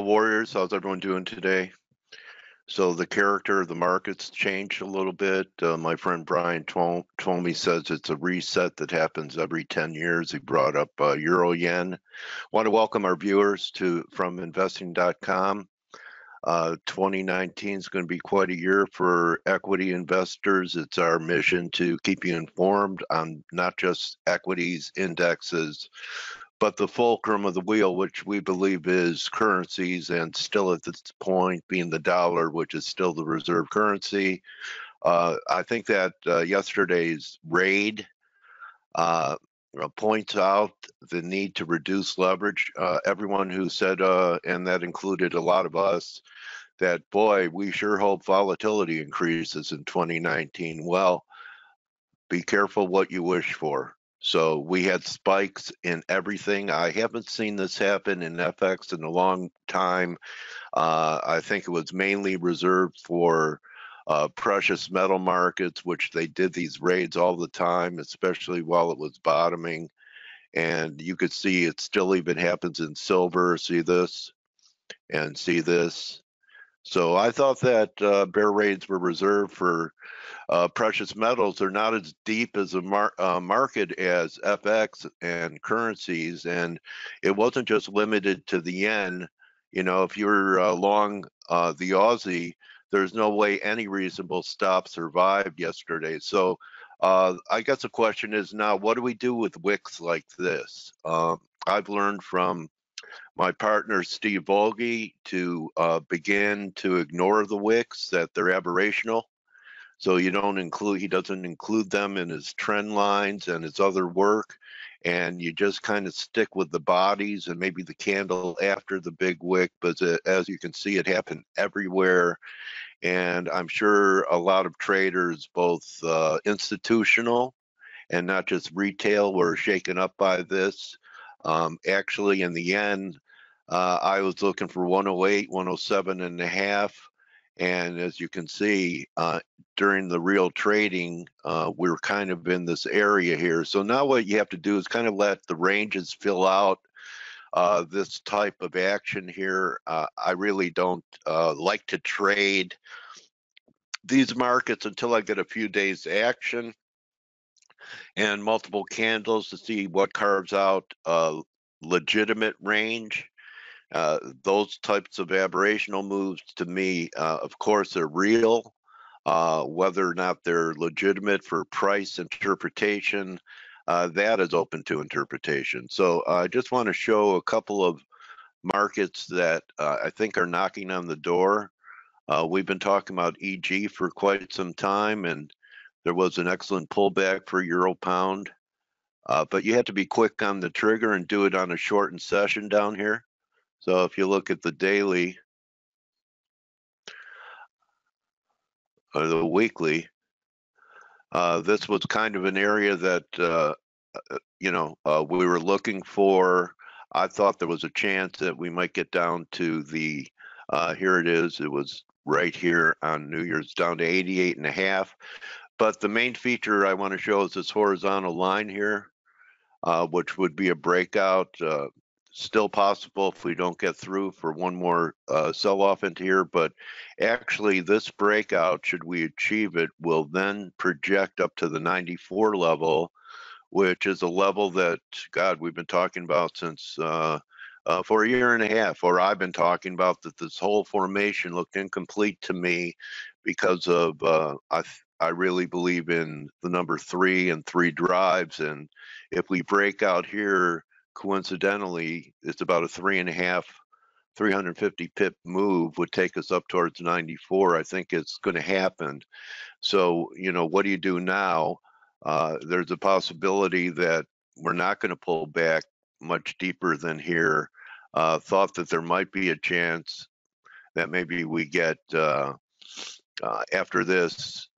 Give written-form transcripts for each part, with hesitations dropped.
Warriors. How's everyone doing today? So the character of the markets changed a little bit. My friend Brian Twomey says it's a reset that happens every 10 years. He brought up Euro Yen. Want to welcome our viewers from investing.com. 2019 is going to be quite a year for equity investors. It's our mission to keep you informed on not just equities, indexes, but the fulcrum of the wheel, which we believe is currencies, and still at this point being the dollar, which is still the reserve currency. I think that yesterday's raid points out the need to reduce leverage. Everyone who said, and that included a lot of us, that, boy, we sure hope volatility increases in 2019. Well, be careful what you wish for. So we had spikes in everything. I haven't seen this happen in FX in a long time. I think it was mainly reserved for precious metal markets, which they did these raids all the time, especially while it was bottoming. And you could see it still even happens in silver. See this and see this. So I thought that bear raids were reserved for precious metals. They're not as deep as a market as FX and currencies, and it wasn't just limited to the yen. You know, if you're long the Aussie, there's no way any reasonable stop survived yesterday. So I guess the question is now, what do we do with wicks like this? I've learned from my partner Steve Volge to begin to ignore the wicks, that they're aberrational. So he doesn't include them in his trend lines and his other work, and you just kind of stick with the bodies and maybe the candle after the big wick. But as you can see, it happened everywhere, and I'm sure a lot of traders, both institutional and not just retail, were shaken up by this. Actually, in the end, I was looking for 108, 107 and a half. And as you can see, during the real trading, we're kind of in this area here. So now what you have to do is kind of let the ranges fill out this type of action here. I really don't like to trade these markets until I get a few days action and multiple candles to see what carves out a legitimate range. Those types of aberrational moves, to me, of course, are real. Whether or not they're legitimate for price interpretation, that is open to interpretation. So I just want to show a couple of markets that I think are knocking on the door. We've been talking about EG for quite some time, and there was an excellent pullback for Euro Pound. But you have to be quick on the trigger and do it on a shortened session down here. So if you look at the daily or the weekly, this was kind of an area that, we were looking for. I thought there was a chance that we might get down to the, here it is. It was right here on New Year's, down to 88 and a half. But the main feature I want to show is this horizontal line here, which would be a breakout. Still possible if we don't get through for one more sell-off into here, but actually this breakout, should we achieve it, will then project up to the 94 level, which is a level that, God, we've been talking about since for a year and a half, or I've been talking about that this whole formation looked incomplete to me because of, I really believe in the number 3 and 3 drives, and if we break out here, coincidentally, it's about a 350 pip move would take us up towards 94. I think it's going to happen. So, what do you do now? There's a possibility that we're not going to pull back much deeper than here. Thought that there might be a chance that maybe we get, after this,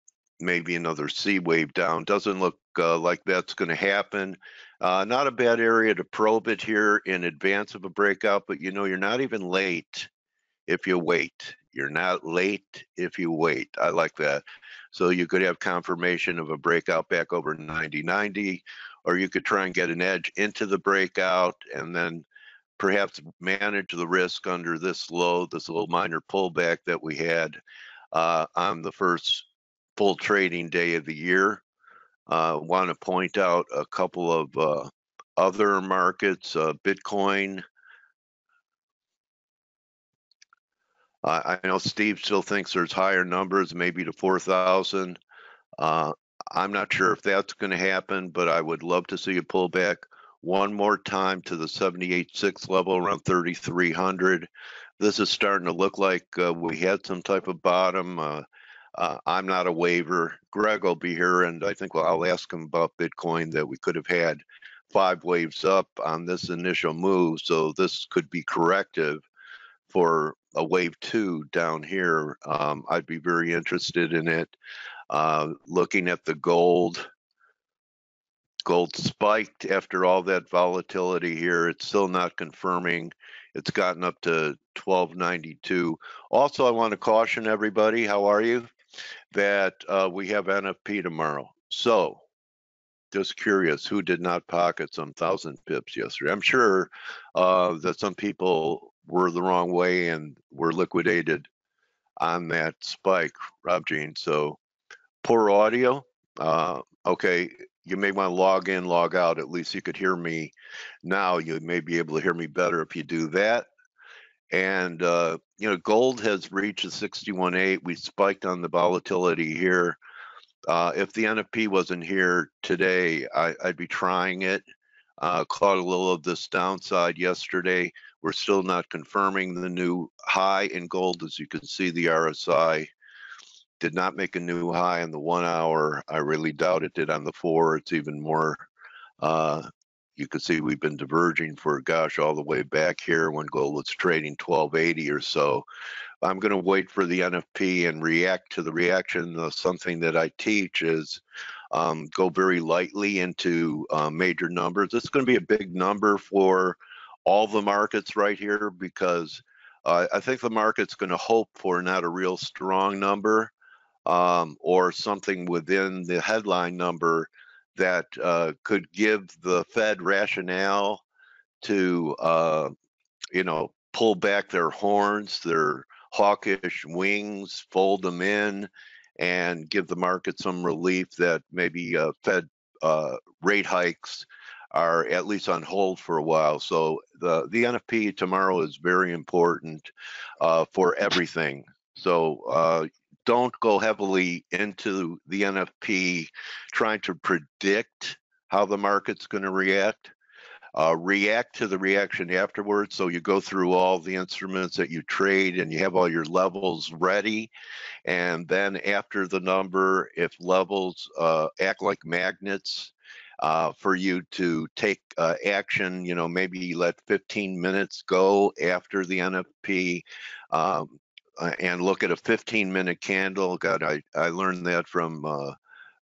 maybe another C wave down. Doesn't look like that's going to happen. Not a bad area to probe it here in advance of a breakout, but you're not even late if you wait. You're not late if you wait. I like that. So you could have confirmation of a breakout back over 90.90, or you could try and get an edge into the breakout and then perhaps manage the risk under this low, this little minor pullback that we had on the first full trading day of the year. Want to point out a couple of other markets. Bitcoin. I know Steve still thinks there's higher numbers, maybe to 4,000. I'm not sure if that's going to happen, but I would love to see a pullback one more time to the 78.6 level around 3,300. This is starting to look like we had some type of bottom. I'm not a waiver. Greg will be here, and I think I'll ask him about Bitcoin, that we could have had 5 waves up on this initial move, so this could be corrective for a wave 2 down here. I'd be very interested in it. Looking at the gold spiked after all that volatility here. It's still not confirming. It's gotten up to 1292. Also, I want to caution everybody, how are you, that we have NFP tomorrow. So just curious, who did not pocket some 1,000 pips yesterday? I'm sure that some people were the wrong way and were liquidated on that spike, Rob Jean. So poor audio. Okay, you may want to log in, log out. At least you could hear me now. You may be able to hear me better if you do that. And you know, gold has reached a 61.8. We spiked on the volatility here. If the NFP wasn't here today, I'd be trying it. Caught a little of this downside yesterday. We're still not confirming the new high in gold. As you can see, the RSI did not make a new high on the 1 hour. I really doubt it did on the 4. It's even more. You can see we've been diverging for, gosh, all the way back here when gold was trading 1280 or so. I'm going to wait for the NFP and react to the reaction. Something that I teach is go very lightly into major numbers. It's going to be a big number for all the markets right here, because I think the market's going to hope for not a real strong number or something within the headline number that could give the Fed rationale to, you know, pull back their horns, their hawkish wings, fold them in, and give the market some relief that maybe Fed rate hikes are at least on hold for a while. So the NFP tomorrow is very important for everything. So don't go heavily into the NFP trying to predict how the market's going to react. React to the reaction afterwards. So you go through all the instruments that you trade and you have all your levels ready. And then after the number, if levels act like magnets for you to take action, you know, maybe let 15 minutes go after the NFP and look at a 15-minute candle. God, I learned that from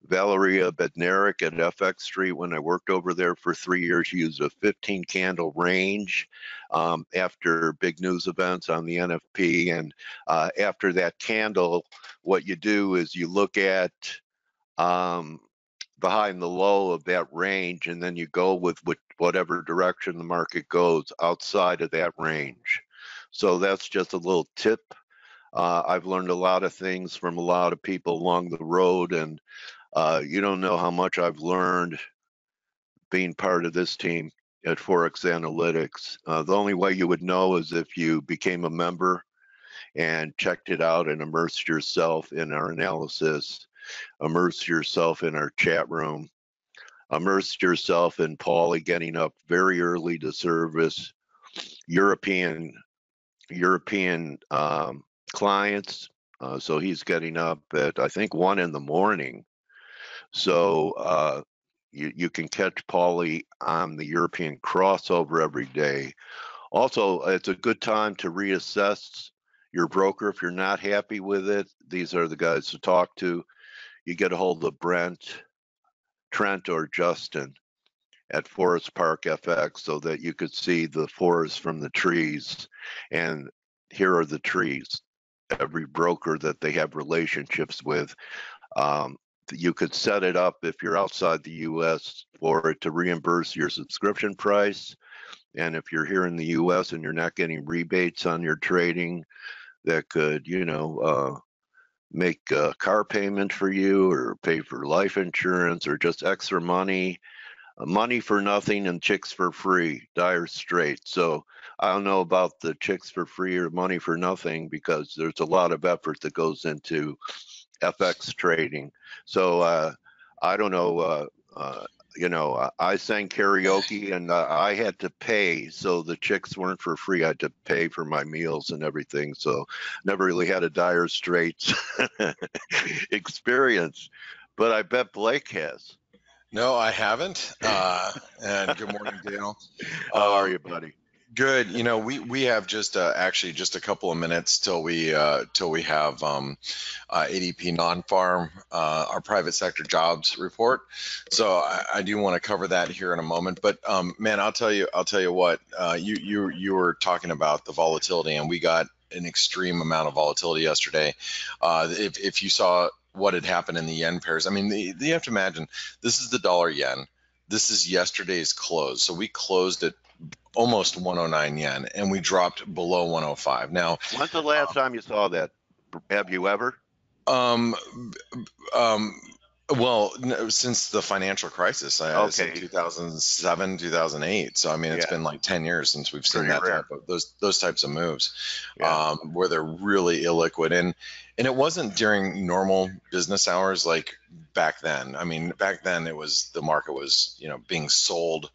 Valeria Bednarik at FX Street when I worked over there for 3 years. She used a 15 candle range after big news events on the NFP. And after that candle, what you do is you look at the high and the low of that range, and then you go with whatever direction the market goes outside of that range. So that's just a little tip. I've learned a lot of things from a lot of people along the road, and you don't know how much I've learned being part of this team at ForexAnalytix. The only way you would know is if you became a member and checked it out and immersed yourself in our analysis, immersed yourself in our chat room, immersed yourself in Paulie getting up very early to service European clients. So he's getting up at, I think, 1 in the morning. So you can catch Paulie on the European crossover every day. Also, it's a good time to reassess your broker if you're not happy with it. These are the guys to talk to. You get a hold of Brent, Trent, or Justin at Forest Park FX so that you could see the forest from the trees. And here are the trees. Every broker that they have relationships with. You could set it up if you're outside the US for it to reimburse your subscription price. And if you're here in the U.S. and you're not getting rebates on your trading, that could, make a car payment for you or pay for life insurance or just extra money. Money for nothing and chicks for free, dire straits. So I don't know about the chicks for free or money for nothing, because there's a lot of effort that goes into FX trading. So I don't know. I sang karaoke and I had to pay, so the chicks weren't for free. I had to pay for my meals and everything. So never really had a dire straits experience, but I bet Blake has. No, I haven't. And good morning, Dale. How are you, buddy? Good. We have just actually just a couple of minutes till we have ADP non-farm, our private sector jobs report. So I do want to cover that here in a moment. But man, I'll tell you what. You were talking about the volatility, and we got an extreme amount of volatility yesterday. If you saw what had happened in the yen pairs, I mean, you have to imagine this is the dollar yen. This is yesterday's close. So we closed at almost 109 yen, and we dropped below 105. Now, when's the last time you saw that? Have you ever? Well, no, since the financial crisis, Okay. 2007, 2008. So I mean, it's been like 10 years since we've seen that type of those types of moves, where they're really illiquid, and it wasn't during normal business hours like back then. I mean, back then the market was being sold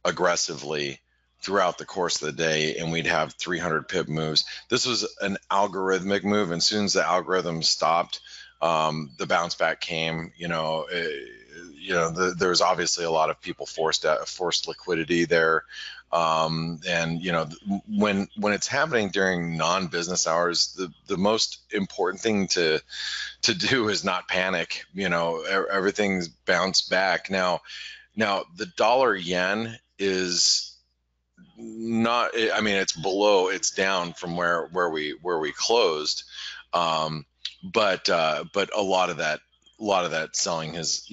aggressively throughout the course of the day, and we'd have 300 pip moves. This was an algorithmic move, and as soon as the algorithm stopped, the bounce back came. There's obviously a lot of people forced liquidity there, and when it's happening during non-business hours, the most important thing to do is not panic. Everything's bounced back now. The dollar yen is not, I mean, it's down from where we closed, but a lot of that selling has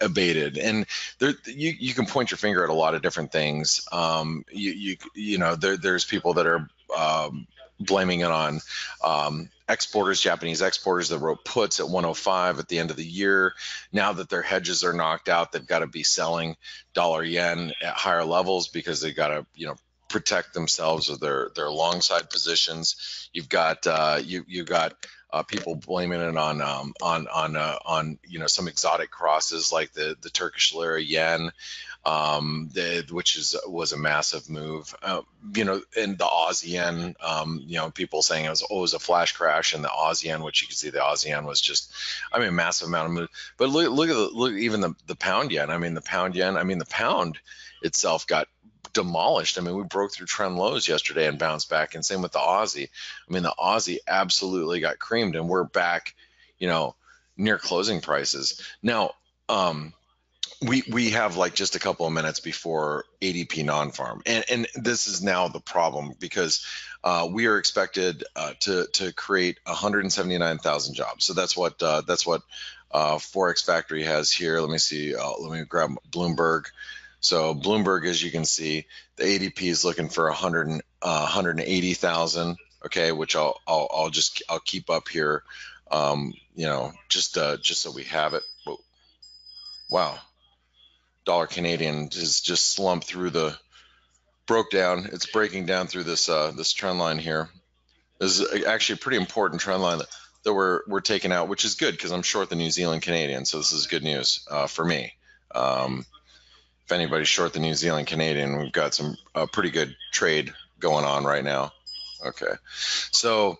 abated, and there you can point your finger at a lot of different things. There's people that are blaming it on exporters, Japanese exporters that wrote puts at 105 at the end of the year. Now that their hedges are knocked out, they've got to be selling dollar yen at higher levels because they got to protect themselves of their long side positions. You've got people blaming it on some exotic crosses like the Turkish lira yen, which was a massive move. And the Aussie yen, people saying it was a flash crash in the Aussie yen, which you can see the Aussie yen was just, a massive amount of move. But look even the pound yen. The pound itself got demolished. We broke through trend lows yesterday and bounced back, and same with the Aussie. The Aussie absolutely got creamed, and we're back, near closing prices. Now, we have like just a couple of minutes before ADP non-farm, and this is now the problem, because we are expected to create 179,000 jobs. So that's what Forex Factory has here. Let me see. Let me grab Bloomberg. So Bloomberg, as you can see, the ADP is looking for 180,000. Okay, which I'll keep up here. Just so we have it. Whoa. Wow, dollar Canadian has just slumped through broke down. It's breaking down through this trend line here. This is actually a pretty important trend line that we're taking out, which is good because I'm short the New Zealand Canadian. So this is good news for me. If anybody's short the New Zealand Canadian, we've got some pretty good trade going on right now. Okay, so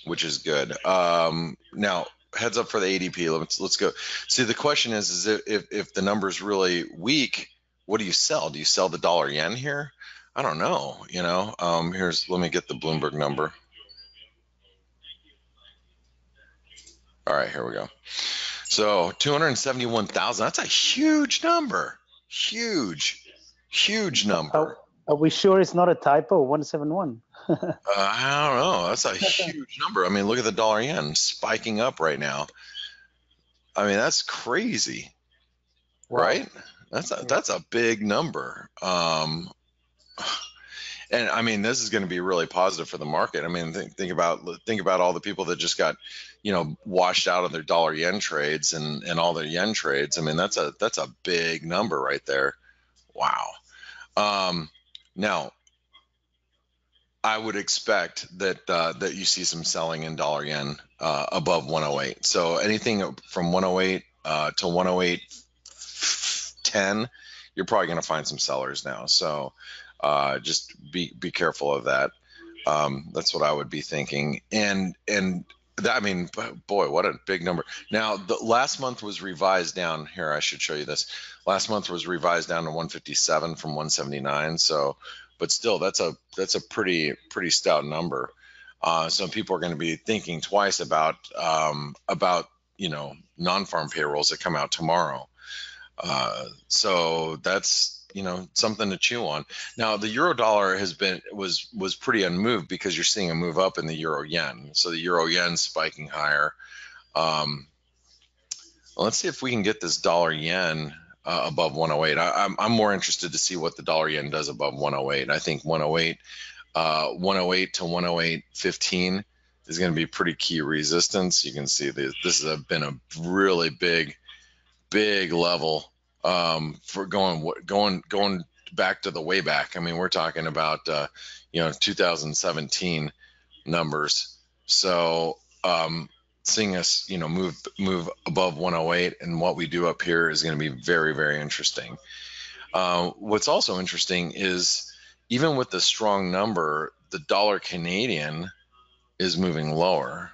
which is good. Now heads up for the ADP. Let's go. See, the question is if the number's really weak, what do you sell? Do you sell the dollar yen here? I don't know. Let me get the Bloomberg number. All right, here we go. So 271,000. That's a huge number. Huge number. Are we sure it's not a typo? 171. I don't know. That's a huge number. Look at the dollar yen spiking up right now. That's crazy, right? That's a big number. And I mean, this is going to be really positive for the market. I mean, think about all the people that just got, washed out of their dollar yen trades and all their yen trades. I mean, that's a big number right there. Wow. Now, I would expect that that you see some selling in dollar yen above 108. So anything from 108 to 108.10, you're probably going to find some sellers now. So just be careful of that. That's what I would be thinking. And that, I mean, boy, what a big number. Now, the last month was revised down. Here, I should show you this. Last month was revised down to 157 from 179. So, but still, that's a pretty stout number. So people are going to be thinking twice about non-farm payrolls that come out tomorrow. So that's something to chew on. Now the euro dollar was pretty unmoved because you're seeing a move up in the euro yen. So the euro yen spiking higher. Let's see if we can get this dollar yen above 108. I'm more interested to see what the dollar yen does above 108. I think 108 to 108.15 is going to be pretty key resistance. You can see this has been a really big level for going back to the way back. I mean, we're talking about 2017 numbers. So seeing us move above 108 and what we do up here is going to be very, very interesting. What's also interesting is even with the strong number, the dollar Canadian is moving lower.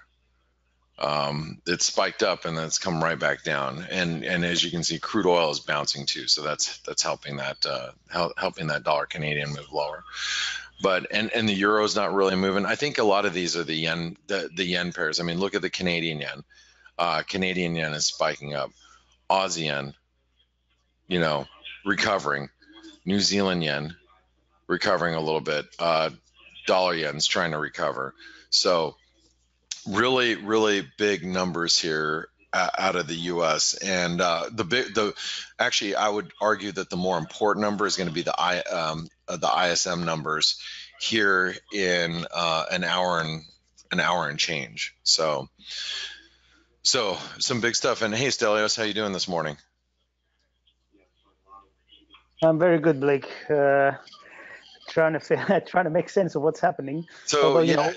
It's spiked up and then it's come right back down, and as you can see, crude oil is bouncing too, so that's helping that dollar Canadian move lower. But and the euro is not really moving. I think a lot of these are the yen pairs. I mean, look at the Canadian yen. Canadian yen is spiking up. Aussie yen, recovering. New Zealand yen recovering a little bit. Dollar yen's trying to recover. So really, really big numbers here out of the U.S. And actually, I would argue that the more important number is going to be the ISM numbers here in an hour and change. So some big stuff. And hey, Stelios, how you doing this morning? I'm very good, Blake. Trying to make sense of what's happening. So although,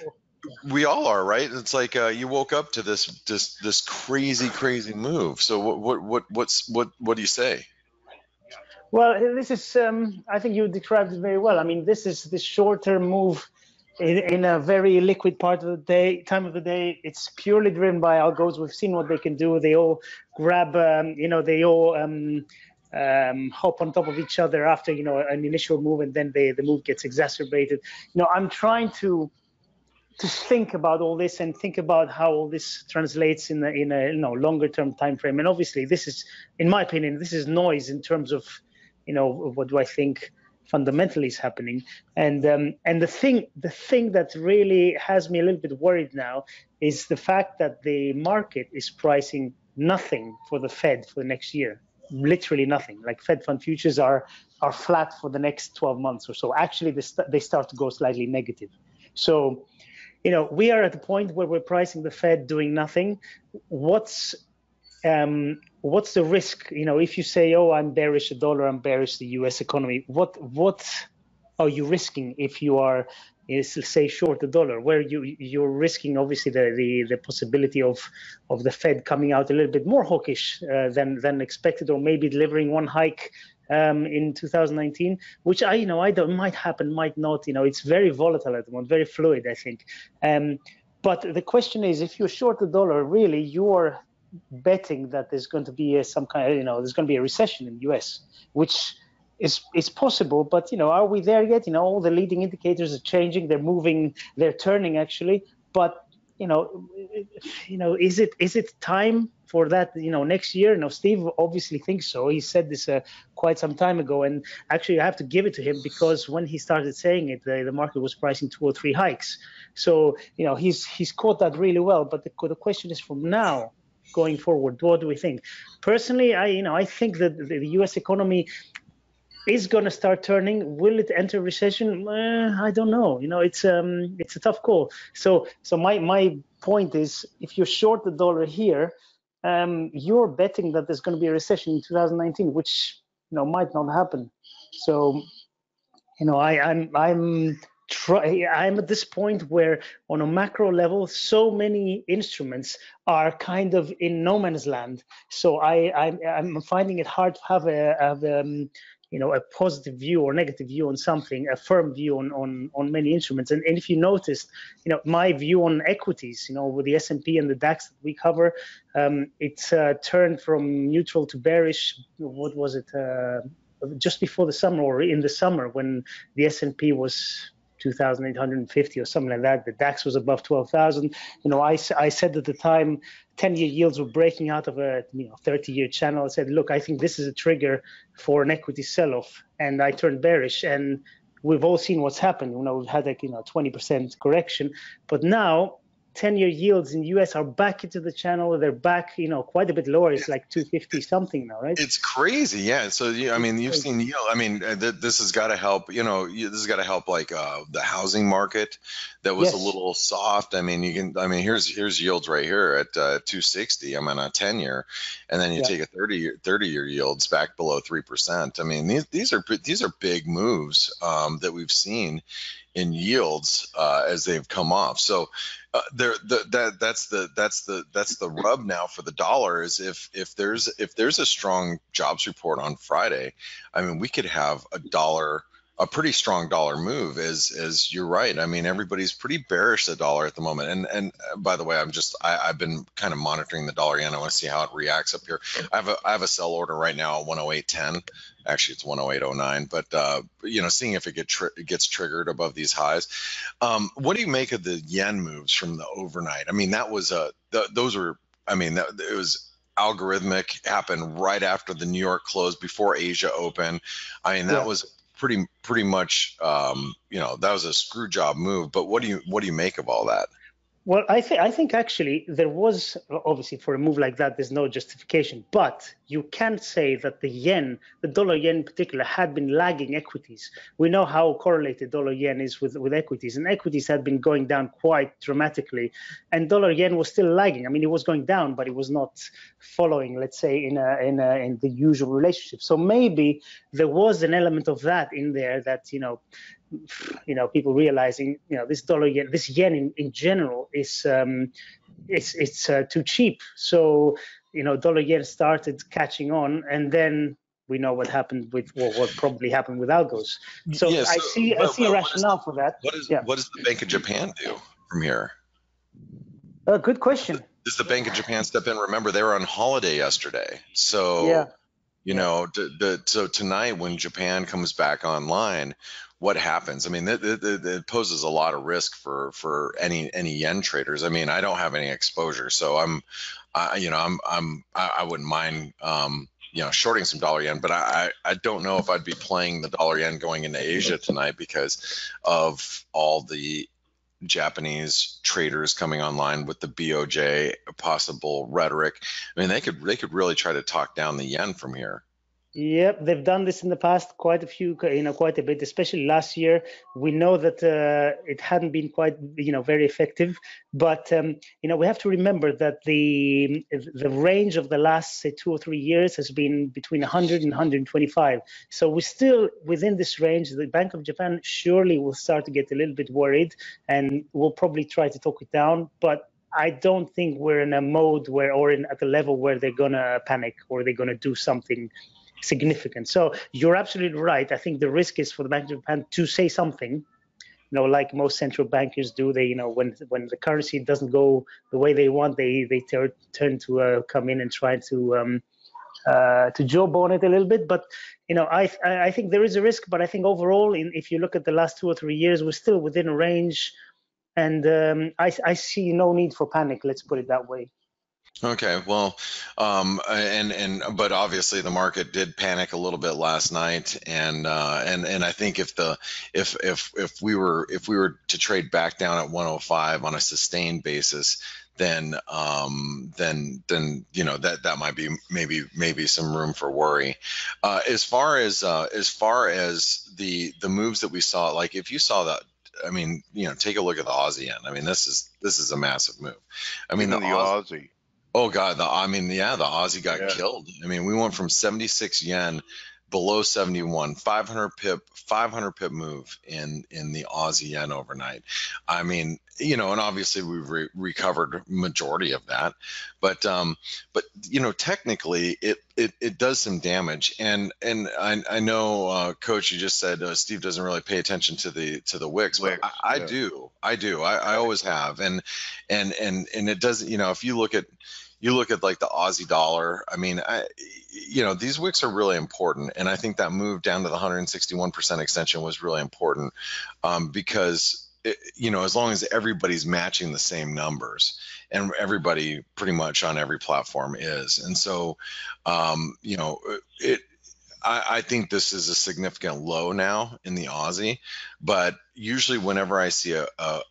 we all are, right? It's like you woke up to this crazy move. So what do you say? Well, this is I think you described it very well. I mean, this is this short-term move in a very liquid part of the time of the day. It's purely driven by algos. We've seen what they can do. They all grab, they all hop on top of each other after an initial move, and then the move gets exacerbated. I'm trying to think about all this and think about how all this translates in a longer term time frame. And obviously, this is, in my opinion, this is noise in terms of what do I think fundamentally is happening. And the thing that really has me a little bit worried now is the fact that the market is pricing nothing for the Fed for the next year. Literally nothing. Like Fed fund futures are flat for the next 12 months or so. Actually, they start to go slightly negative. So we are at the point where we're pricing the Fed doing nothing. What's the risk? If you say, "Oh, I'm bearish the dollar, I'm bearish the U.S. economy," what are you risking if you are, say, short the dollar? Where you're risking obviously the possibility of the Fed coming out a little bit more hawkish than expected, or maybe delivering one hike in 2019, which I don't, might happen, might not. It's very volatile at the moment, very fluid, I think. But the question is, if you're short the dollar, really you're betting that there's going to be some kind of, there's going to be a recession in the US, which is possible. But are we there yet? All the leading indicators are changing. They're moving. They're turning actually. But is it time for that? Next year. Steve obviously thinks so. He said this quite some time ago, and actually I have to give it to him, because when he started saying it, the market was pricing 2 or 3 hikes. So he's caught that really well. But the question is, from now going forward, what do we think? Personally, I think that the U.S. economy, is going to start turning. Will it enter recession? I don't know. It's a tough call. So my point is, if you're short the dollar here, you're betting that there's going to be a recession in 2019, which might not happen. So I'm at this point where, on a macro level, so many instruments are kind of in no man's land. So I'm finding it hard to have a positive view or negative view on something, a firm view on many instruments. And if you noticed, my view on equities, with the S&P and the DAX that we cover, it's turned from neutral to bearish. What was it? Just before the summer, or in the summer, when the S&P was 2,850 or something like that, the DAX was above 12,000. I said at the time, 10-year yields were breaking out of a 30-year channel. I said, look, I think this is a trigger for an equity sell-off, and I turned bearish. And we've all seen what's happened. We've had like 20% correction, but now 10-year yields in the US are back into the channel. They're back, quite a bit lower. It's like 250 something now, right? It's crazy, yeah. So I mean, you've seen yield. I mean, this has got to help. This has got to help, like the housing market that was a little soft. I mean, here's yields right here at 260. I'm on a 10-year, and then you take a 30-year yields back below 3%. I mean, these are big moves that we've seen in yields as they've come off. So that's the rub now for the dollar, is if there's a strong jobs report on Friday, I mean, we could have a pretty strong dollar move, as you're right. I mean, everybody's pretty bearish the dollar at the moment. And by the way, I've been kind of monitoring the dollar yen. I want to see how it reacts up here. I have a sell order right now at 108.10. Actually, it's 108.09. But seeing if it gets triggered above these highs. What do you make of the yen moves from the overnight? I mean, that was it was algorithmic, happened right after the New York closed, before Asia opened. I mean, that was pretty much that was a screw job move. But what do you make of all that? Well, I think actually there was, obviously, for a move like that, there's no justification. But you can say that the dollar yen in particular, had been lagging equities. We know how correlated dollar yen is with equities, and equities had been going down quite dramatically, and dollar yen was still lagging. I mean, it was going down, but it was not following, let's say, in the usual relationship. So maybe there was an element of that in there, that people realizing, this dollar yen, this yen in general is it's too cheap. So dollar yen started catching on, and then we know what happened with what probably happened with algos. So I see a rationale for that. What does the Bank of Japan do from here? Good question. Does the Bank of Japan step in? Remember, they were on holiday yesterday, so so tonight when Japan comes back online, what happens? I mean, it poses a lot of risk for any yen traders. I mean, I don't have any exposure, so I wouldn't mind shorting some dollar yen, but I don't know if I'd be playing the dollar yen going into Asia tonight because of all the Japanese traders coming online with the BOJ possible rhetoric. I mean, they could really try to talk down the yen from here. Yep, they've done this in the past, quite a bit, especially last year. We know that it hadn't been quite, very effective. But we have to remember that the range of the last, say, 2 or 3 years has been between 100 and 125. So we're still within this range. The Bank of Japan surely will start to get a little bit worried, and will probably try to talk it down. But I don't think we're in a mode at a level where they're gonna panic or they're gonna do something significant. So you're absolutely right. I think the risk is for the Bank of Japan to say something, like most central bankers do. They, when the currency doesn't go the way they want, they turn to come in and try to jawbone it a little bit. But I think there is a risk. But I think overall, if you look at the last 2 or 3 years, we're still within a range, and I see no need for panic. Let's put it that way. Okay, well, but obviously the market did panic a little bit last night, and I think if we were to trade back down at 105 on a sustained basis, then you know, that might be maybe some room for worry. As far as the moves that we saw, like if you saw that, I mean, you know, take a look at the Aussie yen. I mean, this is a massive move. I mean, even the Aussie. Oh God, the Aussie got killed. I mean, we went from 76 yen below 71, 500 pip move in the Aussie yen overnight. I mean, you know, and obviously we've recovered majority of that, but you know, technically it does some damage. And I know, Coach, you just said Steve doesn't really pay attention to the wicks, but I do. I always have, and it doesn't. You know, if you look at like the Aussie dollar, I mean, you know, these wicks are really important. And I think that move down to the 161% extension was really important, because, you know, as long as everybody's matching the same numbers, and everybody pretty much on every platform is. And so, you know, I think this is a significant low now in the Aussie, but usually whenever I see a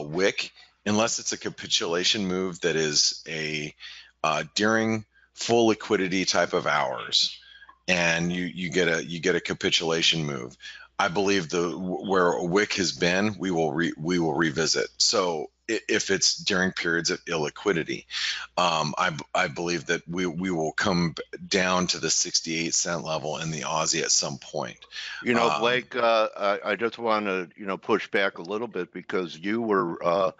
wick, unless it's a capitulation move that is during full liquidity type of hours, and you get a capitulation move, I believe where a wick has been, we will revisit. So if it's during periods of illiquidity, I believe that we will come down to the 68 cent level in the Aussie at some point. You know, Blake, I just want to, you know, push back a little bit, because you were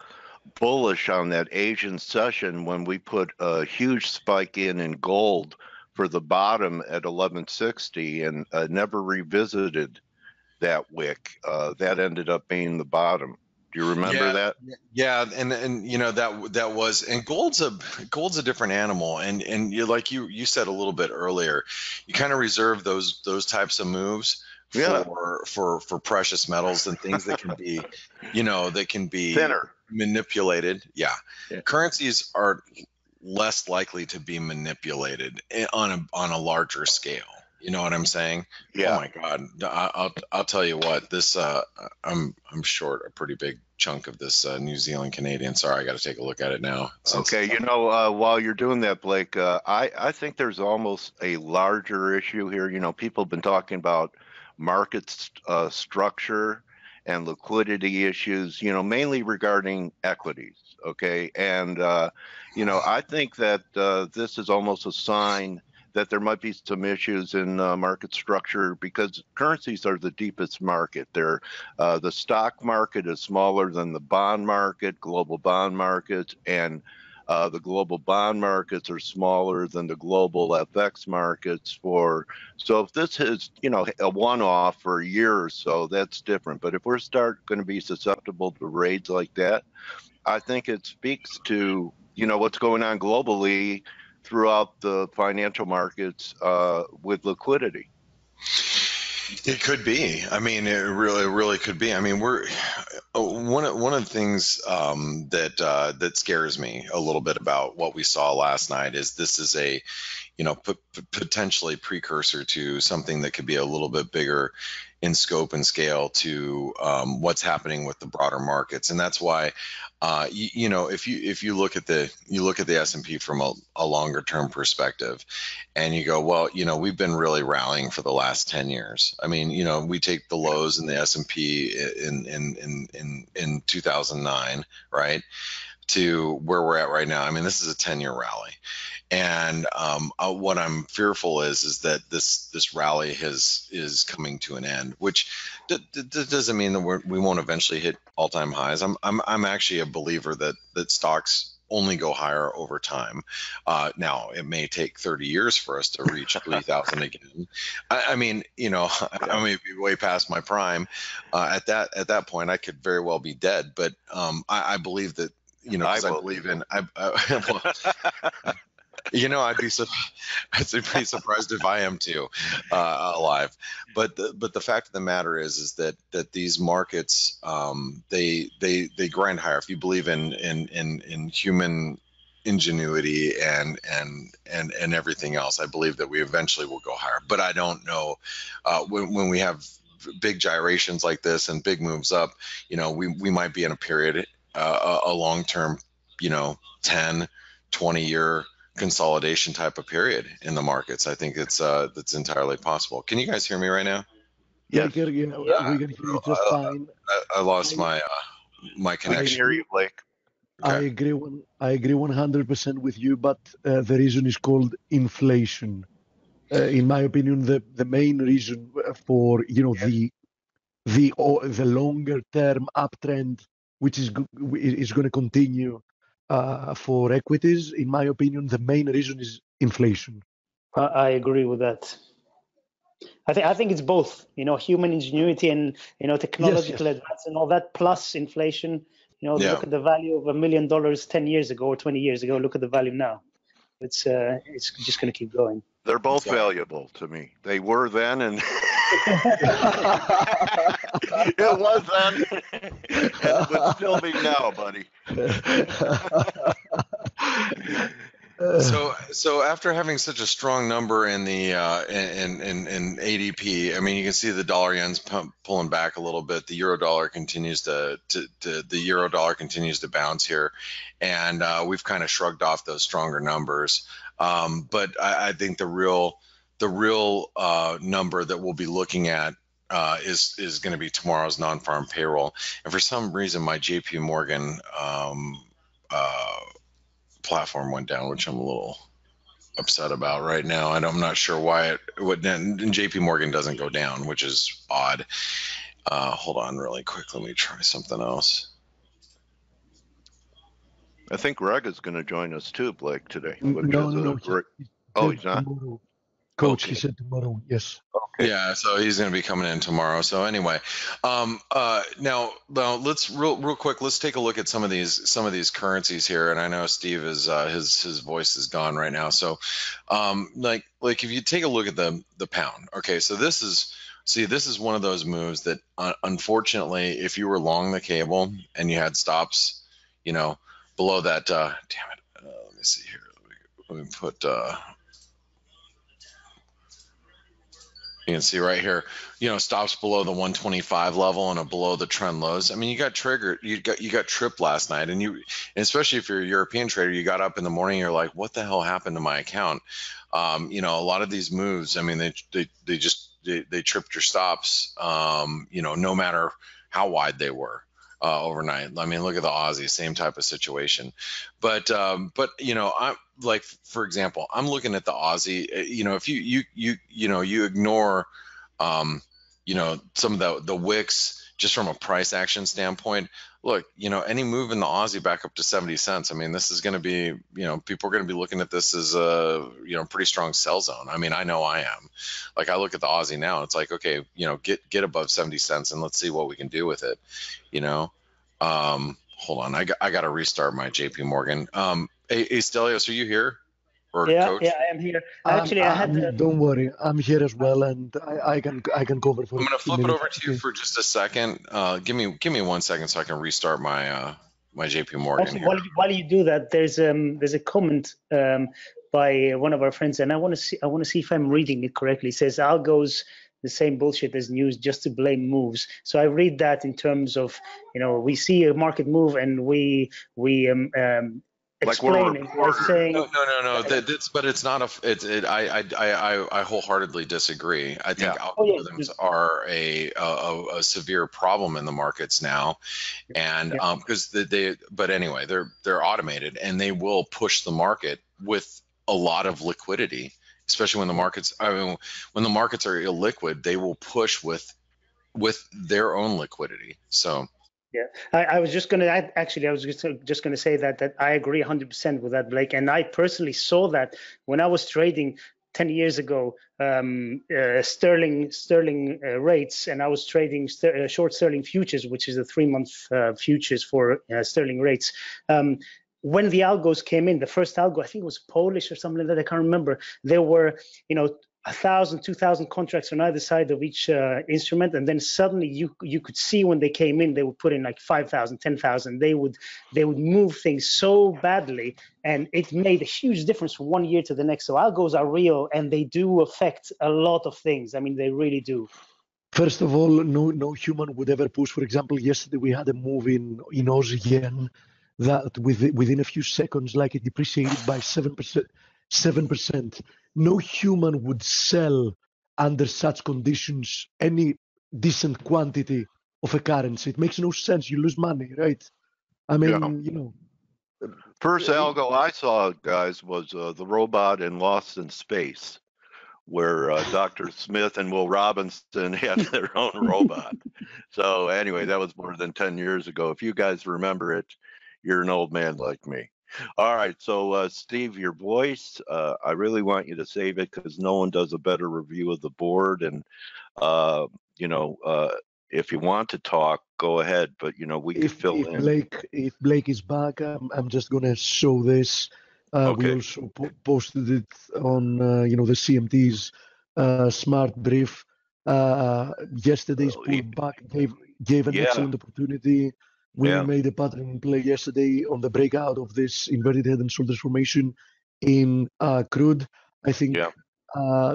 bullish on that Asian session when we put a huge spike in gold for the bottom at 1160, and never revisited that wick. That ended up being the bottom. Do you remember that? Yeah, and you know, that was, and gold's a different animal, and you, like you said a little bit earlier, you kind of reserve those types of moves for precious metals and things that can be, you know, that can be thinner, manipulated. Yeah. Currencies are less likely to be manipulated on a larger scale. You know what I'm saying? Yeah. Oh my God. I'll tell you what, this I'm short a pretty big chunk of this New Zealand Canadian. Sorry, I got to take a look at it now. Okay, you know, while you're doing that, Blake, I think there's almost a larger issue here. You know, people have been talking about market structure and liquidity issues, you know, mainly regarding equities. Okay, and you know, I think that this is almost a sign that there might be some issues in market structure, because currencies are the deepest market. They're the stock market is smaller than the bond market, global bond markets, and the global bond markets are smaller than the global FX markets. So if this is, you know, a one-off for a year or so, that's different. But if we're going to be susceptible to raids like that, I think it speaks to, you know, what's going on globally throughout the financial markets with liquidity. It could be. I mean, it really could be. I mean, we're one of the things that scares me a little bit about what we saw last night is this is a, you know, potentially precursor to something that could be a little bit bigger in scope and scale to what's happening with the broader markets. And that's why, you know, if you look at the S&P from a longer term perspective, and you go, well, you know, we've been really rallying for the last 10 years. I mean, you know, we take the lows in the S&P in 2009, right, to where we're at right now. I mean, this is a 10-year rally. And what I'm fearful is that this rally is coming to an end, which doesn't mean that we won't eventually hit all-time highs. I'm actually a believer that stocks only go higher over time. Now, it may take 30 years for us to reach 3,000 again. I mean, you know, I may be way past my prime. At that point, I could very well be dead. But I believe that, you know, because I believe in. You know, I'd be pretty surprised if I am too alive. But the fact of the matter is that these markets they grind higher. If you believe in human ingenuity and everything else, I believe that we eventually will go higher. But I don't know when we have big gyrations like this and big moves up. You know, we might be in a period, a long-term 10, 20-year consolidation type of period in the markets. I think that's entirely possible. Can you guys hear me right now? Yes. We can hear you just fine. I lost my connection. I can hear you, Blake. Okay. I agree 100% with you, but the reason is called inflation. In my opinion, the main reason for the longer term uptrend, which is going to continue for equities, in my opinion, the main reason is inflation. I agree with that. I think it's both, human ingenuity and technological advance and all that, plus inflation. Look at the value of $1 million 10 years ago or 20 years ago. Look at the value now. It's just going to keep going. They're both valuable to me. They were then, and it was then, and it would still be now, buddy. So after having such a strong number in the in ADP, I mean, you can see the dollar yen's pulling back a little bit. The euro dollar continues to bounce here, and we've kind of shrugged off those stronger numbers. But I think the real number that we'll be looking at is going to be tomorrow's non-farm payroll. And for some reason, my JP Morgan platform went down, which I'm a little upset about right now. And I'm not sure why JP Morgan doesn't go down, which is odd. Hold on really quick. Let me try something else. I think Greg is going to join us too, Blake, today. No. He's not? Tomorrow. Coach, Okay. He said tomorrow, yes. Okay. Yeah, so he's going to be coming in tomorrow. So anyway, now let's real quick. Let's take a look at some of these currencies here. And I know Steve is his voice is gone right now. So, like if you take a look at the pound. Okay, so this is one of those moves that unfortunately, if you were long the cable and you had stops, below that. Damn it. Let me see here. Let me put. You can see right here, stops below the 125 level and below the trend lows. I mean, you got triggered, you got tripped last night, and especially if you're a European trader, you got up in the morning, you're like, what the hell happened to my account? A lot of these moves, I mean, they tripped your stops, no matter how wide they were. Overnight. I mean, look at the Aussie, same type of situation. But I'm like, for example, I'm looking at the Aussie. If you ignore, some of the wicks just from a price action standpoint. Look, any move in the Aussie back up to 70 cents. I mean, this is going to be, people are going to be looking at this as a, pretty strong sell zone. I mean, I know I am. Like, I look at the Aussie now, it's like, okay, get above 70 cents and let's see what we can do with it. Hold on, I got to restart my JP Morgan. Hey, Stelios, are you here? Or Coach? Yeah, I am here. Actually, I had. Don't worry, I'm here as well, and I can cover for. I'm going to flip it over to you for just a second. Give me 1 second so I can restart my my JP Morgan. Actually, while you do that, there's a comment by one of our friends, and I want to see if I'm reading it correctly. It says algos the same bullshit as news, just to blame moves. So I read that in terms of, we see a market move and we explain it by saying no. But it's not I wholeheartly disagree. I think algorithms are a severe problem in the markets now, and because but anyway, they're automated and they will push the market with a lot of liquidity, especially when the markets. When the markets are illiquid, they will push with their own liquidity. So. Yeah, I was just going to say that I agree 100% with that, Blake. And I personally saw that when I was trading 10 years ago, sterling rates, and I was trading short sterling futures, which is the 3-month futures for sterling rates. When the algos came in, the first algo, I think it was Polish or something like that, I can't remember. There were, 1,000, 2,000 contracts on either side of each instrument, and then suddenly you could see when they came in, they would put in like 5,000, 10,000. They would move things so badly, and it made a huge difference from one year to the next. So algos are real, and they do affect a lot of things. I mean, they really do. First of all, no human would ever push. For example, yesterday we had a move in Aussie yen that within a few seconds, like it depreciated by 7%. No human would sell under such conditions any decent quantity of a currency. It makes no sense. You lose money, right? I mean, you know. First algo I saw, guys, was the robot in Lost in Space, where Dr. Smith and Will Robinson had their own robot. So anyway, that was more than 10 years ago. If you guys remember it, you're an old man like me. All right, so Steve, your voice, I really want you to save it because no one does a better review of the board. And, you know, if you want to talk, go ahead, but, you know, we can fill in. If Blake is back, I'm just going to show this. Okay. We also posted it on, you know, the CMT's smart brief. Yesterday's pullback gave an excellent opportunity. We made a pattern play yesterday on the breakout of this inverted head and shoulders formation in crude. I think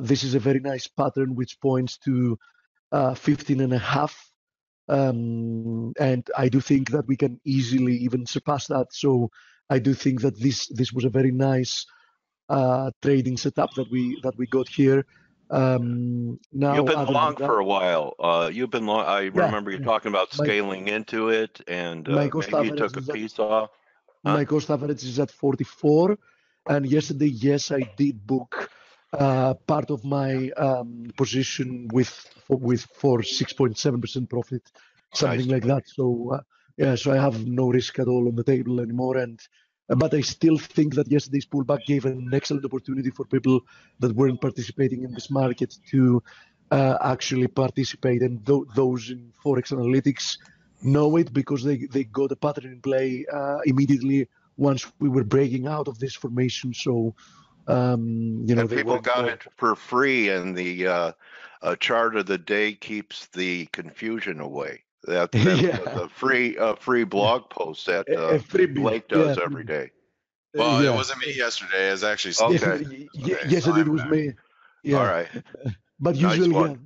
this is a very nice pattern which points to 15.5. And I do think that we can easily even surpass that. So I do think that this was a very nice trading setup that we got here. Now you've been long for a while. You've been long. I remember you talking about scaling into it, and maybe you took a piece off. My cost average is at 44, and yesterday, yes, I did book part of my position for 6.7% profit, something like that. So so I have no risk at all on the table anymore. And but I still think that yesterday's pullback gave an excellent opportunity for people that weren't participating in this market to actually participate. And those in ForexAnalytix know it because they got a pattern in play immediately once we were breaking out of this formation. So you know, and people got it for free, and the chart of the day keeps the confusion away. That's a free blog post that Blake does every day. Well, it wasn't me yesterday. It was actually Steve. Okay. Yesterday it was me. Yeah. All right. But usually,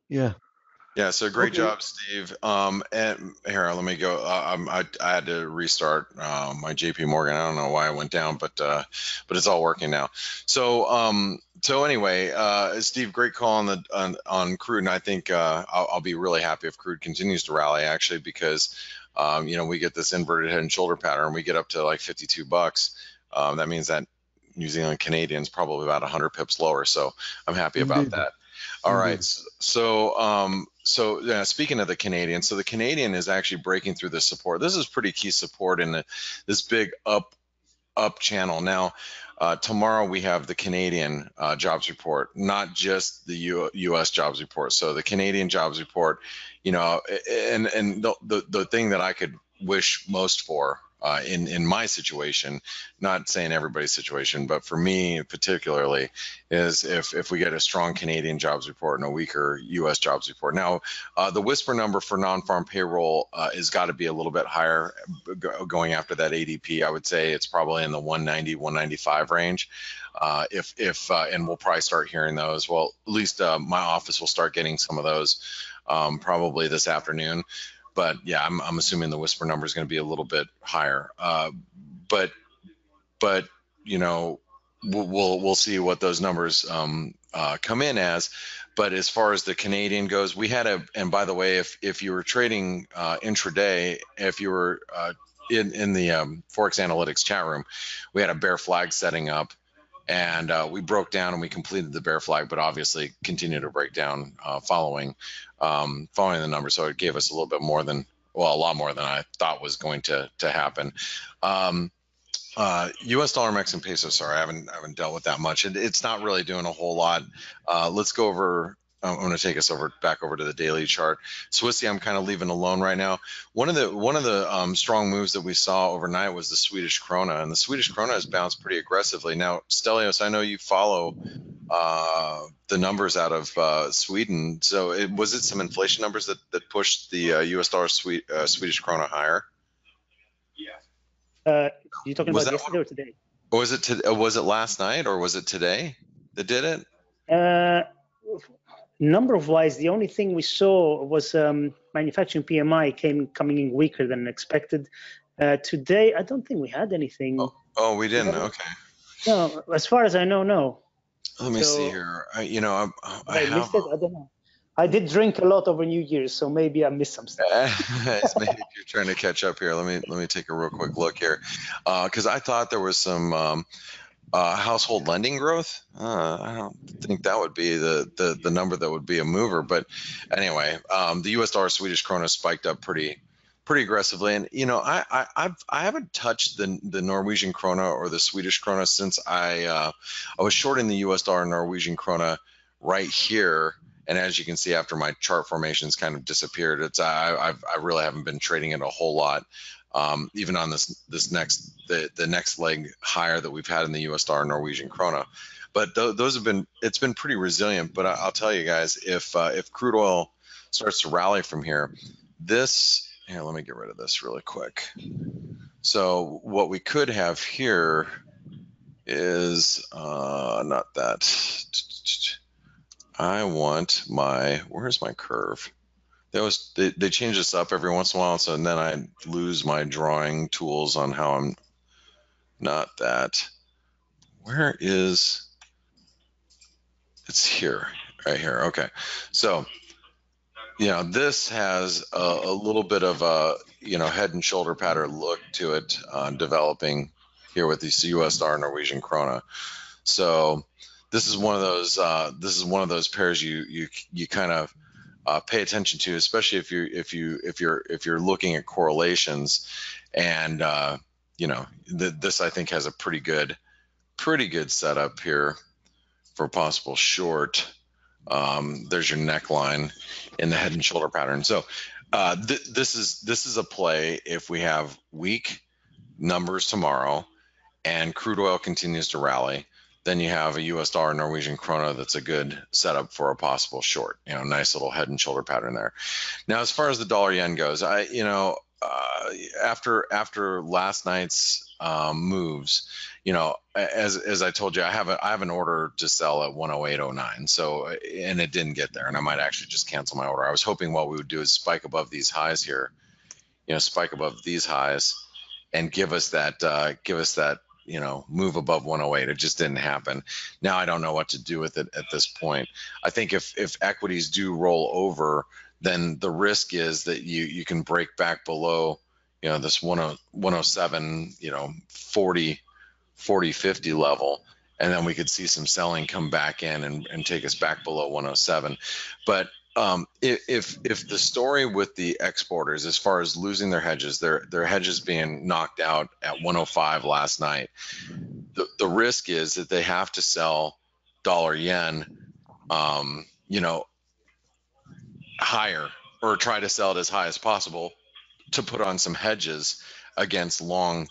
Yeah, so great job, Steve. And here, let me go. I had to restart my JP Morgan. I don't know why I went down, but it's all working now. So so anyway, Steve, great call on crude, and I think I'll be really happy if crude continues to rally, actually, because you know, we get this inverted head and shoulder pattern. We get up to like $52. That means that New Zealand Canadian is probably about 100 pips lower. So I'm happy about that. All right, so yeah, speaking of the Canadian, so the Canadian is actually breaking through the support. This is pretty key support in this big up channel. Now, tomorrow we have the Canadian jobs report, not just the U.S. jobs report. So the Canadian jobs report, you know, and the thing that I could wish most for in my situation, not saying everybody's situation, but for me particularly, is if we get a strong Canadian jobs report and a weaker U.S. jobs report. Now, the whisper number for non-farm payroll has got to be a little bit higher going after that ADP. I would say it's probably in the 190, 195 range. And we'll probably start hearing those. Well, at least my office will start getting some of those probably this afternoon. But yeah, I'm assuming the whisper number is going to be a little bit higher. But you know, we'll see what those numbers come in as. But as far as the Canadian goes, we had and by the way, if you were trading intraday, if you were in the ForexAnalytix chat room, we had a bear flag setting up. And we broke down and we completed the bear flag, but obviously continued to break down following the numbers. So it gave us a little bit more than, well, a lot more than I thought was going to happen. U.S. dollar, Mexican peso. Sorry, I haven't dealt with that much. It's not really doing a whole lot. Let's go over. I'm going to take us back over to the daily chart. Swissy, I'm kind of leaving alone right now. One of the strong moves that we saw overnight was the Swedish krona, and the Swedish krona has bounced pretty aggressively. Now, Stelios, I know you follow the numbers out of Sweden. So was it some inflation numbers that pushed the U.S. dollar Swedish krona higher? Yeah. You talking about yesterday or today? Was it last night or was it today that did it? Number of wise, the only thing we saw was manufacturing PMI coming in weaker than expected. Today, I don't think we had anything. Oh, we didn't. Okay. No, as far as I know, no. Let me see here. I missed it. I don't know. I did drink a lot over New Year's, so maybe I missed some stuff. Maybe you're trying to catch up here. Let me take a real quick look here, because I thought there was some household lending growth. I don't think that would be the number that would be a mover. But anyway, the U.S. dollar Swedish krona spiked up pretty aggressively, and I haven't touched the Norwegian krona or the Swedish krona since I was shorting the U.S. dollar Norwegian krona right here. And as you can see, after my chart formations kind of disappeared, I really haven't been trading it a whole lot, even on the next leg higher that we've had in the U.S. dollar Norwegian krona. But it's been pretty resilient. But I'll tell you guys, if crude oil starts to rally from here, here, let me get rid of this really quick. So what we could have here is not that. I want where's my curve? They change this up every once in a while, so then I lose my drawing tools on how I'm not that. Where is it's here, right here. Okay, so this has a little bit of a head and shoulder pattern look to it, developing here with the U.S. dollar Norwegian krona. So this is one of those pairs you kind of pay attention to, especially if you're looking at correlations, and this I think has a pretty good setup here for possible short. There's your neckline in the head and shoulder pattern. So this is a play if we have weak numbers tomorrow and crude oil continues to rally. Then you have a U.S. dollar Norwegian krona that's a good setup for a possible short. Nice little head and shoulder pattern there. Now, as far as the dollar yen goes, after last night's moves, as I told you, I have an order to sell at 108.09. So, and it didn't get there, and I might actually just cancel my order. I was hoping what we would do is spike above these highs here, spike above these highs, and give us that move above 108. It just didn't happen. Now I don't know what to do with it at this point. I think if equities do roll over, then the risk is that you can break back below, this 107, 40, 50 level, and then we could see some selling come back in and take us back below 107. But if the story with the exporters, as far as losing their hedges being knocked out at 105 last night, the risk is that they have to sell dollar yen, higher, or try to sell it as high as possible to put on some hedges against long,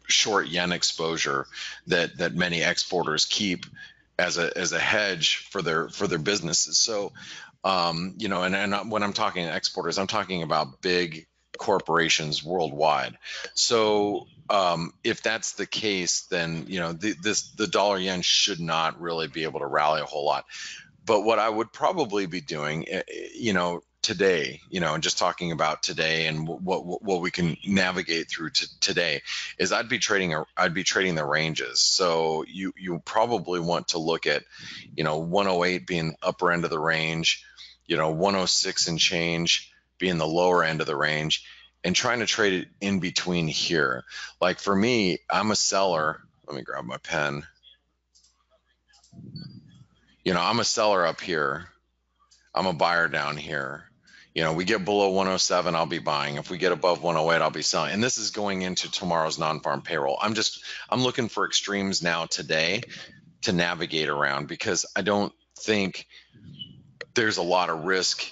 short yen exposure that many exporters keep as a hedge for their businesses. So, and when I'm talking exporters, I'm talking about big corporations worldwide. So if that's the case, then the dollar yen should not really be able to rally a whole lot. But what I would probably be doing, today, and just talking about today and what we can navigate through today, is I'd be trading the ranges. So you probably want to look at 108 being the upper end of the range, 106 and change being the lower end of the range, and trying to trade it in between here. Like for me, I'm a seller. Let me grab my pen. I'm a seller up here. I'm a buyer down here. We get below 107, I'll be buying. If we get above 108, I'll be selling. And this is going into tomorrow's non-farm payroll. I'm looking for extremes now today to navigate around, because I don't think there's a lot of risk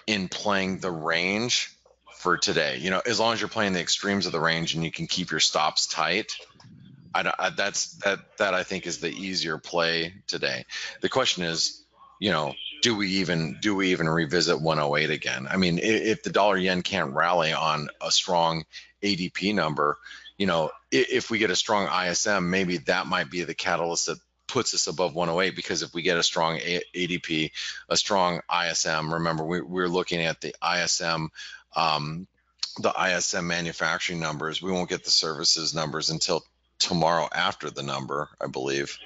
in playing the range for today. As long as you're playing the extremes of the range and you can keep your stops tight, that I think is the easier play today. The question is, do we even revisit 108 again? I mean, if the dollar yen can't rally on a strong ADP number, if we get a strong ISM, maybe that might be the catalyst puts us above 108, because if we get a strong ADP, a strong ISM, remember we're looking at the ISM manufacturing numbers. We won't get the services numbers until tomorrow after the number, I believe.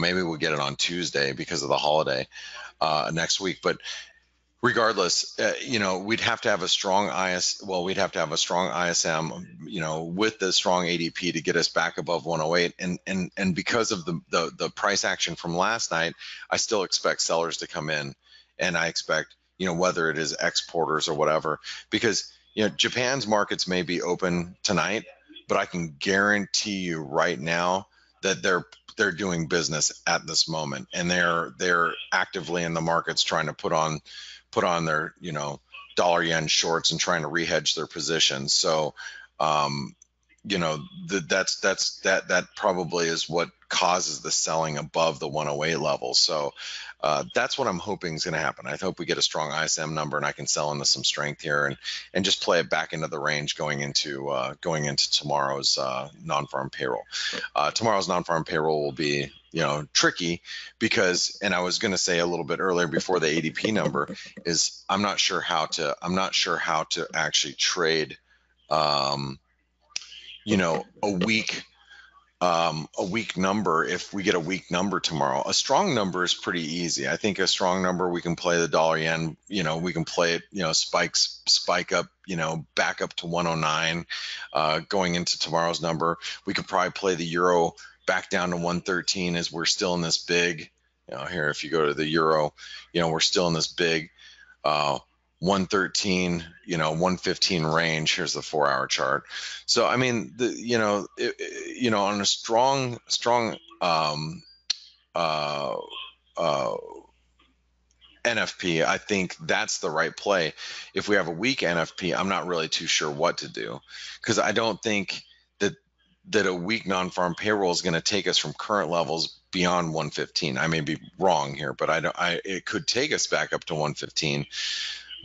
Maybe we'll get it on Tuesday because of the holiday next week. But regardless, we'd have to have a strong we'd have to have a strong ISM, with the strong ADP to get us back above 108. And because of the price action from last night, I still expect sellers to come in, and I expect, whether it is exporters or whatever, because Japan's markets may be open tonight, but I can guarantee you right now that they're doing business at this moment, and they're actively in the markets trying to put on their dollar yen shorts and trying to rehedge their positions. So that probably is what causes the selling above the 108 level. So that's what I'm hoping is going to happen. I hope we get a strong ISM number and I can sell into some strength here and just play it back into the range going into tomorrow's non-farm payroll. Tomorrow's non-farm payroll will be tricky because, and I was going to say a little bit earlier before the ADP number, is I'm not sure how to actually trade a weak number. If we get a weak number tomorrow, a strong number is pretty easy. I think a strong number, we can play the dollar yen, we can play it, spike up, back up to 109 going into tomorrow's number. We could probably play the euro back down to 113 as we're still in this big, here, if you go to the euro, we're still in this big 113, 115 range. Here's the 4-hour chart. So, I mean, on a strong NFP, I think that's the right play. If we have a weak NFP, I'm not really too sure what to do, because I don't think that a weak non-farm payroll is going to take us from current levels beyond 115. I may be wrong here, but it could take us back up to 115.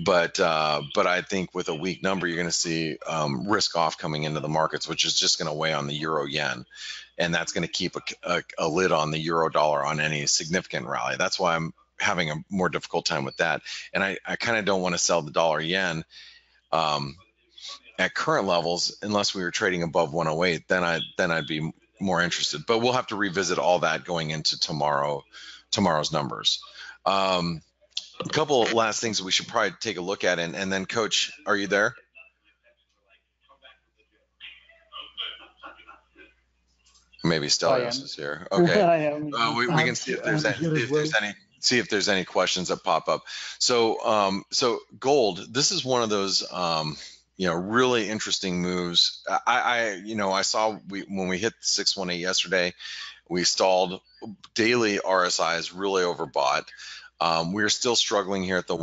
But I think with a weak number, you're going to see risk off coming into the markets, which is just going to weigh on the euro yen, and that's going to keep a lid on the euro dollar on any significant rally. That's why I'm having a more difficult time with that. And I kind of don't want to sell the dollar yen at current levels unless we were trading above 108. Then I'd be more interested. But we'll have to revisit all that going into tomorrow's numbers. A couple of last things that we should probably take a look at, and then Coach, are you there? Maybe Stelios is here. Okay. I am. We can see if there's any questions that pop up. So gold, this is one of those really interesting moves. I saw when we hit 618 yesterday, we stalled. Daily RSI is really overbought. We're still struggling here at the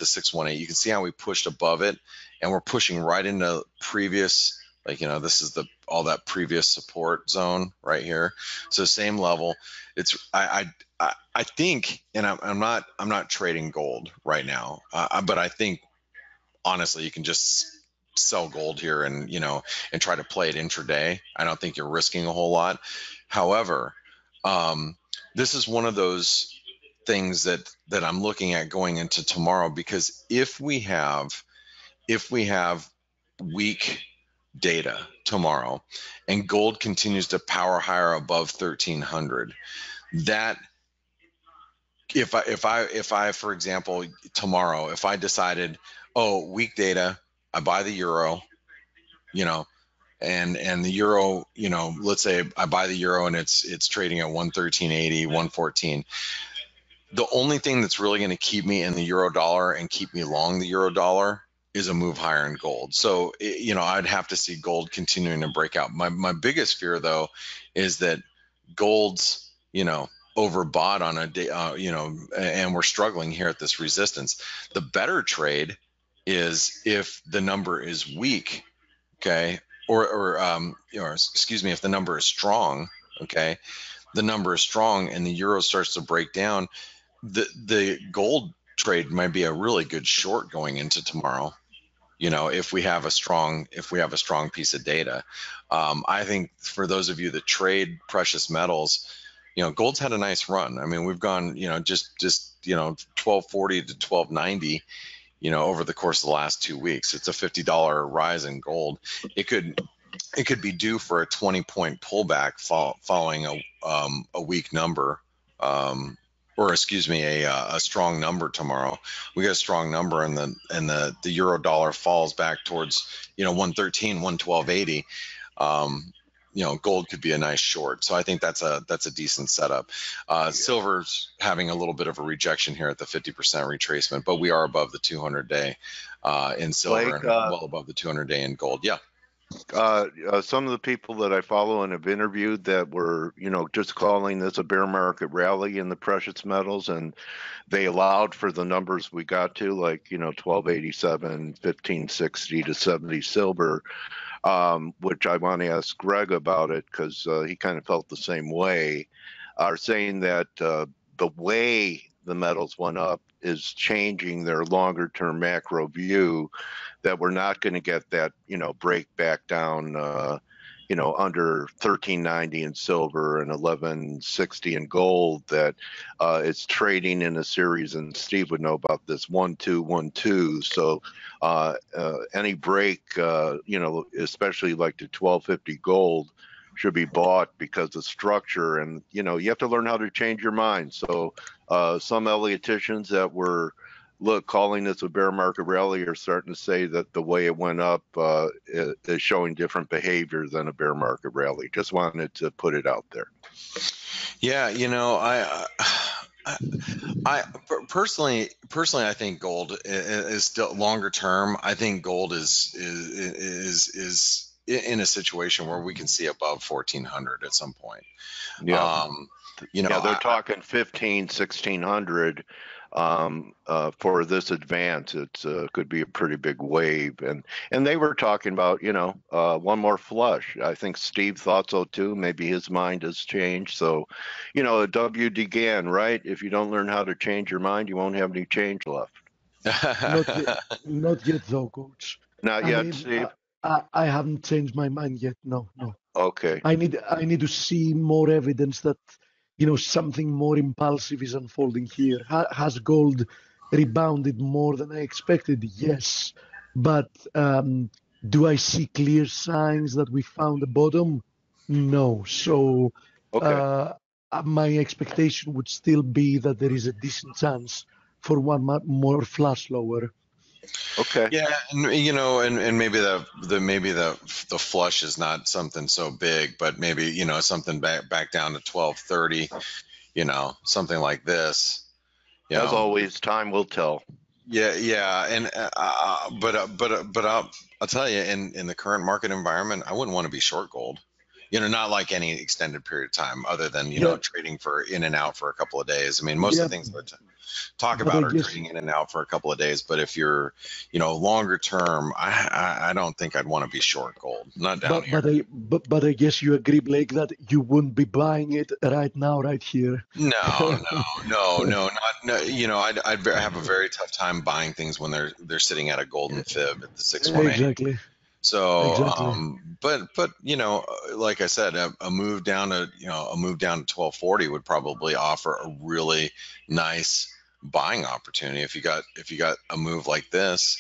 618. You can see how we pushed above it, and we're pushing right into previous, this is all that previous support zone right here. So same level. It's I think, and I'm not trading gold right now, but I think honestly you can just sell gold here and and try to play it intraday. I don't think you're risking a whole lot. However, this is one of those things that I'm looking at going into tomorrow, because if we have weak data tomorrow and gold continues to power higher above 1300, that if I for example tomorrow, if I decided, oh, weak data, I buy the euro, and the euro, let's say I buy the euro and it's trading at 113.80, 114. The only thing that's really going to keep me in the euro dollar and keep me long the euro dollar is a move higher in gold. So, I'd have to see gold continuing to break out. My biggest fear, though, is that gold's, overbought on a day, and we're struggling here at this resistance. The better trade is if the number is weak, okay, or excuse me, if the number is strong, okay, the number is strong and the euro starts to break down, the gold trade might be a really good short going into tomorrow. You know, if we have a strong piece of data. I think for those of you that trade precious metals, you know, gold's had a nice run. I mean, we've gone, you know, just 1240 to 1290, you know, over the course of the last 2 weeks. It's a $50 rise in gold. It could be due for a 20-point pullback following a weak number, or excuse me, a strong number tomorrow. We get a strong number, and the euro dollar falls back towards, you know, 113, 112.80. You know, gold could be a nice short. So I think that's a decent setup. Silver's having a little bit of a rejection here at the 50% retracement, but we are above the 200-day in silver, and well above the 200-day in gold. Yeah. Some of the people that I follow and have interviewed that were, you know, just calling this a bear market rally in the precious metals, and they allowed for the numbers we got to, like, you know, 1287, 1560 to 70 silver, which I want to ask Greg about it, because he kind of felt the same way, are saying that the way the metals went up is changing their longer term macro view, that we're not going to get that, you know, break back down, you know, under 1390 in silver and 1160 in gold, that it's trading in a series, and Steve would know about this 1-2-1-2. So any break, you know, especially like the 1250 gold, should be bought because of structure. And, you know, you have to learn how to change your mind. So some Elliotticians that were calling this a bear market rally are starting to say that the way it went up is showing different behavior than a bear market rally. Just wanted to put it out there. Yeah, you know, I personally, I think gold is still longer term. I think gold is in a situation where we can see above 1400 at some point. Yeah. You know, yeah, they're talking 1600 for this advance. It could be a pretty big wave, and they were talking about, you know, one more flush. I think Steve thought so too. Maybe his mind has changed. So, you know, a WD Gann, right? If you don't learn how to change your mind, you won't have any change left. Not yet though, Coach. Not yet, Steve. I haven't changed my mind yet. No. Okay. I need to see more evidence that, you know, something more impulsive is unfolding here. Has gold rebounded more than I expected? Yes. But do I see clear signs that we found the bottom? No. So my expectation would still be that there is a decent chance for one more flush lower. Okay. Yeah, and you know, and maybe the flush is not something so big, but maybe, you know, something back down to 1230, you know, something like this. As always, time will tell. Yeah, and but I'll tell you, in the current market environment, I wouldn't want to be short gold. You know, not like any extended period of time, other than, you know, trading for in and out for a couple of days. I mean, most of the things that talk about are trading in and out for a couple of days. But if you're, you know, longer term, I don't think I'd want to be short gold. Not down here. But I guess you agree, Blake, that you wouldn't be buying it right now, right here. No. You know, I'd have a very tough time buying things when they're sitting at a golden fib at the 618. Exactly. So, but you know, like I said, a move down to 1240 would probably offer a really nice buying opportunity. If you got a move like this,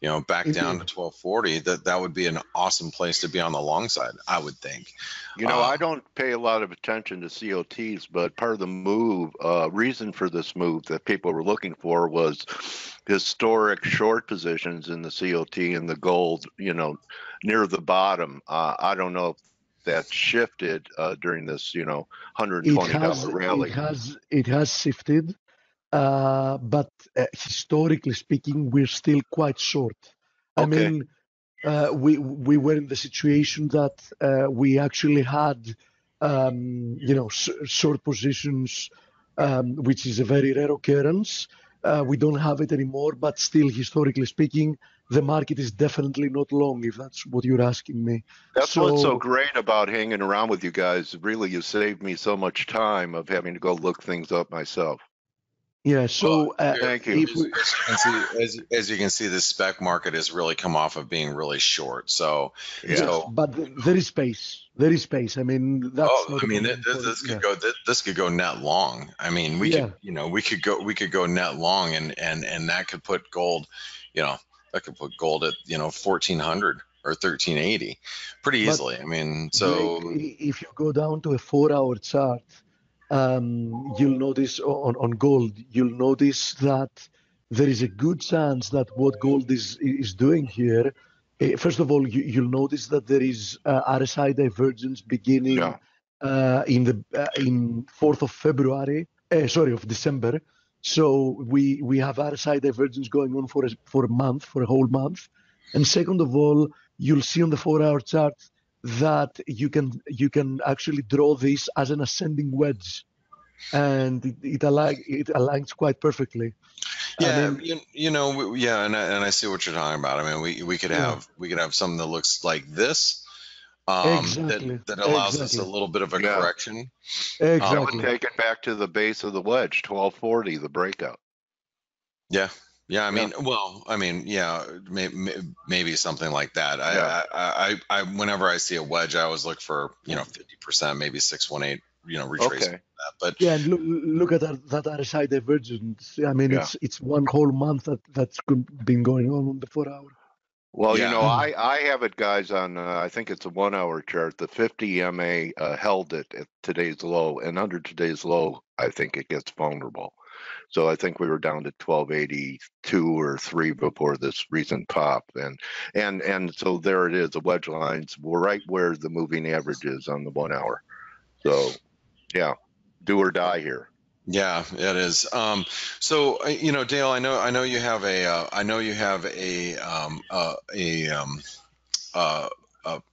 you know, back down to 1240, that would be an awesome place to be on the long side, I would think. You know, I don't pay a lot of attention to COTs, but part of the move, reason for this move that people were looking for was historic short positions in the COT and the gold, you know, near the bottom. I don't know if that shifted during this, you know, $120 rally. It has shifted. But historically speaking, we're still quite short. I mean, we were in the situation that we actually had, you know, short positions, which is a very rare occurrence. We don't have it anymore, but still, historically speaking, the market is definitely not long, if that's what you're asking me. That's what's so great about hanging around with you guys. Really, you saved me so much time of having to go look things up myself. Yeah. So Thank you. As you can see, the spec market has really come off of being really short. So, Yeah. but there is space. There is space. I mean, that's not a problem. This could go net long. I mean, we could, we could go net long, and that could put gold, that could put gold at 1400 or 1380 pretty easily. I mean, so Blake, if you go down to a 4-hour chart, you'll notice on gold, you'll notice that there is a good chance that what gold is doing here. First of all, you'll notice that there is RSI divergence beginning in 4th of February. Sorry, of December. So we have RSI divergence going on for a month, for a whole month. And second of all, you'll see on the 4-hour chart that you can actually draw this as an ascending wedge, and it aligns quite perfectly. Yeah, and I see what you're talking about. I mean, we could have something that looks like this. Exactly. That allows us a little bit of a correction. Exactly. I would take it back to the base of the wedge, 1240, the breakout. Yeah. Yeah, I mean, maybe something like that. I whenever I see a wedge, I always look for 50%, maybe 618, retracement. Okay. But yeah, and look at that RSI divergence. I mean, it's one whole month that's been going on the 4-hour. Well, I have it, guys, on I think it's a 1-hour chart. The 50 MA held it at today's low, and under today's low, I think it gets vulnerable. So I think we were down to 1282 or 3 before this recent pop, and so there it is. The wedge lines were right where the moving average is on the 1-hour. So, yeah, do or die here. Yeah, it is. So Dale, I know you have a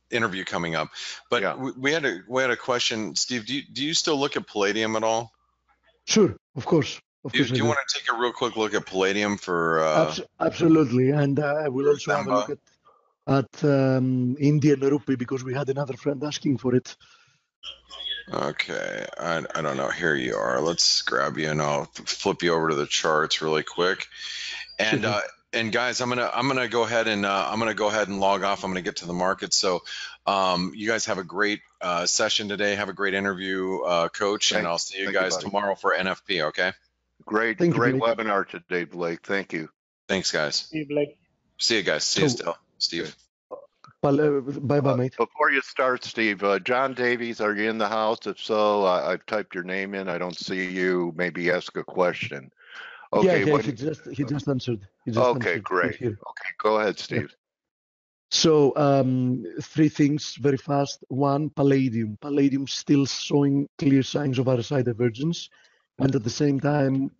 interview coming up, but we had a question, Steve. Do you still look at palladium at all? Sure, of course. Do you want to take a real quick look at palladium for? Absolutely, and I will also have a look at Indian rupee, because we had another friend asking for it. Okay, I don't know. Here you are. Let's grab you, and I'll flip you over to the charts really quick. And and guys, I'm gonna go ahead and log off. I'm gonna get to the market. So, you guys have a great session today. Have a great interview, Coach, and I'll see you guys tomorrow for NFP. Okay. Great webinar today, Blake. Thank you. Thanks, guys. See you, Blake. See you guys. See you still, Steve. Bye, mate. Before you start, Steve, John Davies, are you in the house? If so, I've typed your name in. I don't see you. Maybe ask a question. Okay. Yeah, he just answered. Okay, great. Okay, go ahead, Steve. Yeah. So 3 things very fast. 1, palladium. Palladium still showing clear signs of RSI divergence, and at the same time,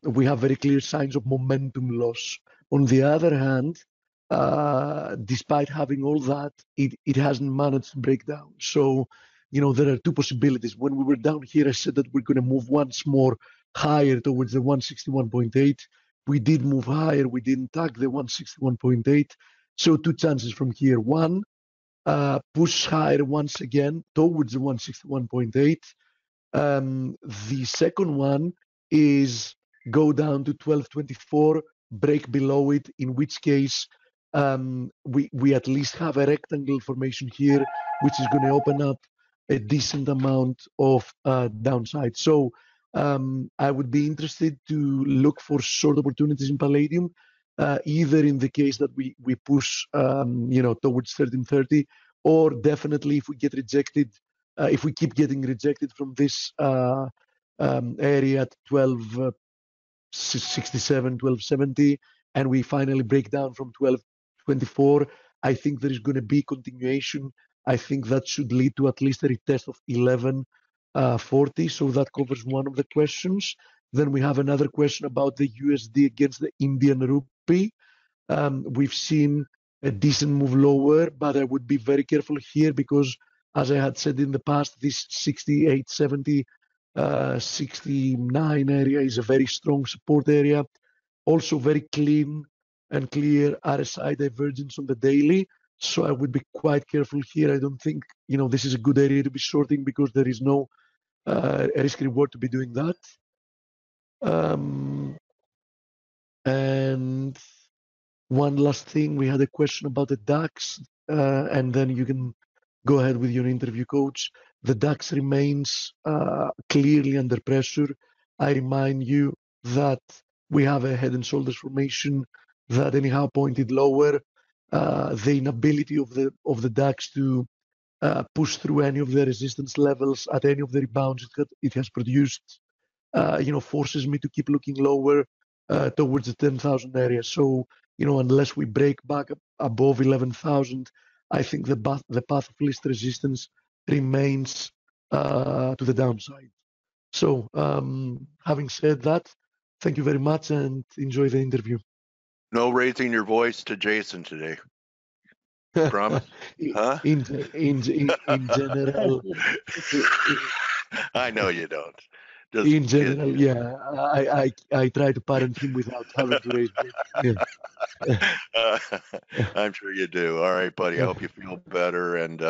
we have very clear signs of momentum loss. On the other hand, despite having all that, it hasn't managed to break down. So, there are 2 possibilities. When we were down here, I said that we're going to move once more higher towards the 161.8. We did move higher. We didn't tag the 161.8. So 2 chances from here. 1, push higher once again towards the 161.8. The second one is go down to 1224, break below it, in which case we at least have a rectangle formation here, which is going to open up a decent amount of downside. So I would be interested to look for short opportunities in palladium, either in the case that we push towards 1330, or definitely if we get rejected, if we keep getting rejected from this area at 1267, 1270, and we finally break down from 1224, I think there is going to be continuation. I think that should lead to at least a retest of 1140. So that covers one of the questions. Then we have another question about the USD against the Indian rupee. We've seen a decent move lower, but I would be very careful here because, as I had said in the past, this 68.70, 69 area is a very strong support area. Also very clean and clear RSI divergence on the daily. So I would be quite careful here. I don't think, this is a good area to be shorting because there is no risk reward to be doing that. And one last thing, we had a question about the DAX, and then you can go ahead with your interview, coach. The DAX remains clearly under pressure. I remind you that we have a head and shoulders formation that anyhow pointed lower. The inability of the DAX to push through any of the resistance levels at any of the rebounds it has produced, forces me to keep looking lower towards the 10,000 area. So, unless we break back above 11,000, I think the path of least resistance remains to the downside. So, having said that, thank you very much and enjoy the interview. No raising your voice to Jason today. Promise? Huh? In general. I know you don't. Just in general, yeah. I try to parent him without having to raise voice. Yeah. I'm sure you do. All right, buddy. I hope you feel better. And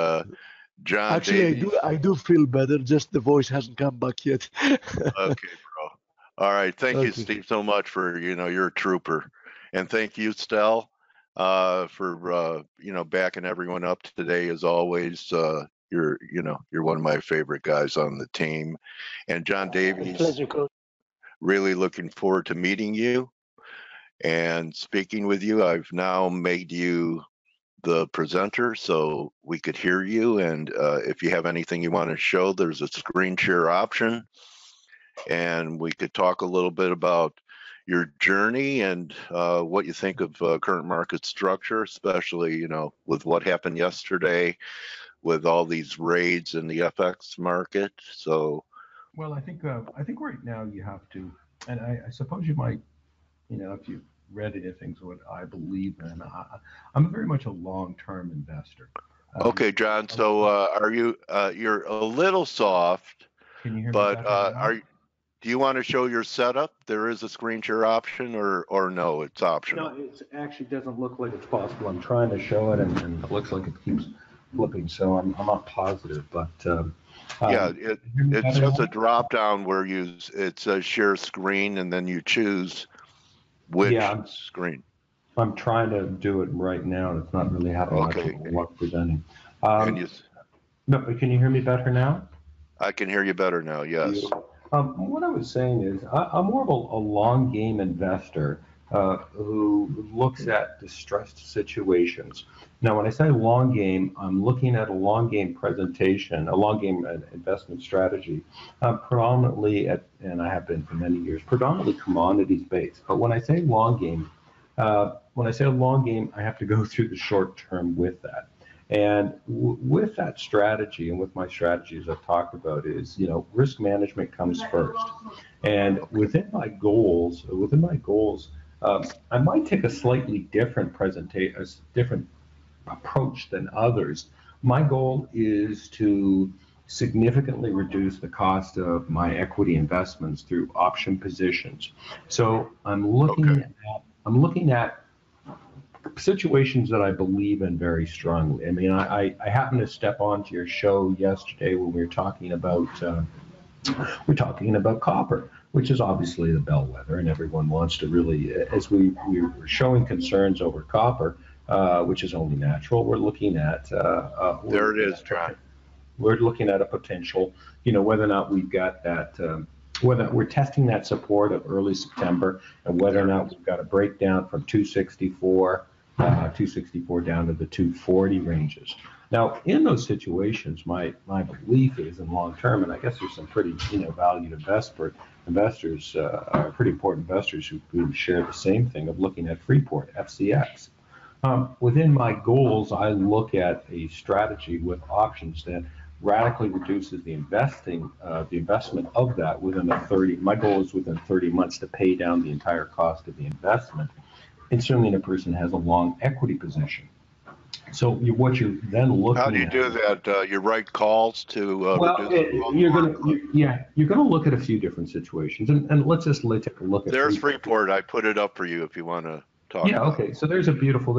John Actually, Davies. I do feel better. Just the voice hasn't come back yet. Okay, bro. All right. Thank you, Steve, so much for, you're a trooper. And thank you, Stel, for, backing everyone up today. As always, you're one of my favorite guys on the team. And John Davies, pleasure, coach. Really looking forward to meeting you and speaking with you. I've now made you the presenter so we could hear you. And if you have anything you want to show, there's a screen share option. And we could talk a little bit about your journey and what you think of current market structure, especially, with what happened yesterday with all these raids in the FX market. So, well, I think right now you have to, and I suppose you might, if you read anything what I believe in, I'm very much a long-term investor. Okay, John. So are you? You're a little soft. Can you hear me? But do you want to show your setup? There is a screen share option, or no? It's optional. No, it actually doesn't look like it's possible. I'm trying to show it, and it looks like it keeps flipping. So I'm not positive, but yeah, it's just a drop down where it says share screen, and then you choose which screen. I'm trying to do it right now, and it's not really having much of a luck presenting. No, but can you hear me better now? I can hear you better now. Yes. What I was saying is, I'm more of a long game investor who looks at distressed situations. Now, when I say long game, I'm looking at a long game presentation, a long game investment strategy, predominantly and I have been for many years, predominantly commodities based. But when I say long game, I have to go through the short term with that. And with that strategy, and with my strategies I've talked about, is risk management comes first. And within my goals, I might take a slightly different approach than others. My goal is to significantly reduce the cost of my equity investments through option positions. So I'm looking at situations that I believe in very strongly. I mean, I happened to step onto your show yesterday when we were talking about copper, which is obviously the bellwether, and everyone wants to really, as we were showing concerns over copper, which is only natural. We're looking at there it is, John. We're looking at a potential, whether or not we've got that. Whether we're testing that support of early September, and whether or not we've got a breakdown from 264 down to the 240 ranges. Now, in those situations, my belief is in long term, and I guess there's some pretty valued investors, pretty important investors who share the same thing of looking at Freeport, FCX. Within my goals, I look at a strategy with options that radically reduces the investment of that within my goal is within 30 months to pay down the entire cost of the investment, assuming a person has a long equity position. So what you're then looking at. How do you do that? You write calls to you're going to look at a few different situations, and let's just take a look at. There's Freeport. I put it up for you if you want to talk. Yeah. Okay. So there's a beautiful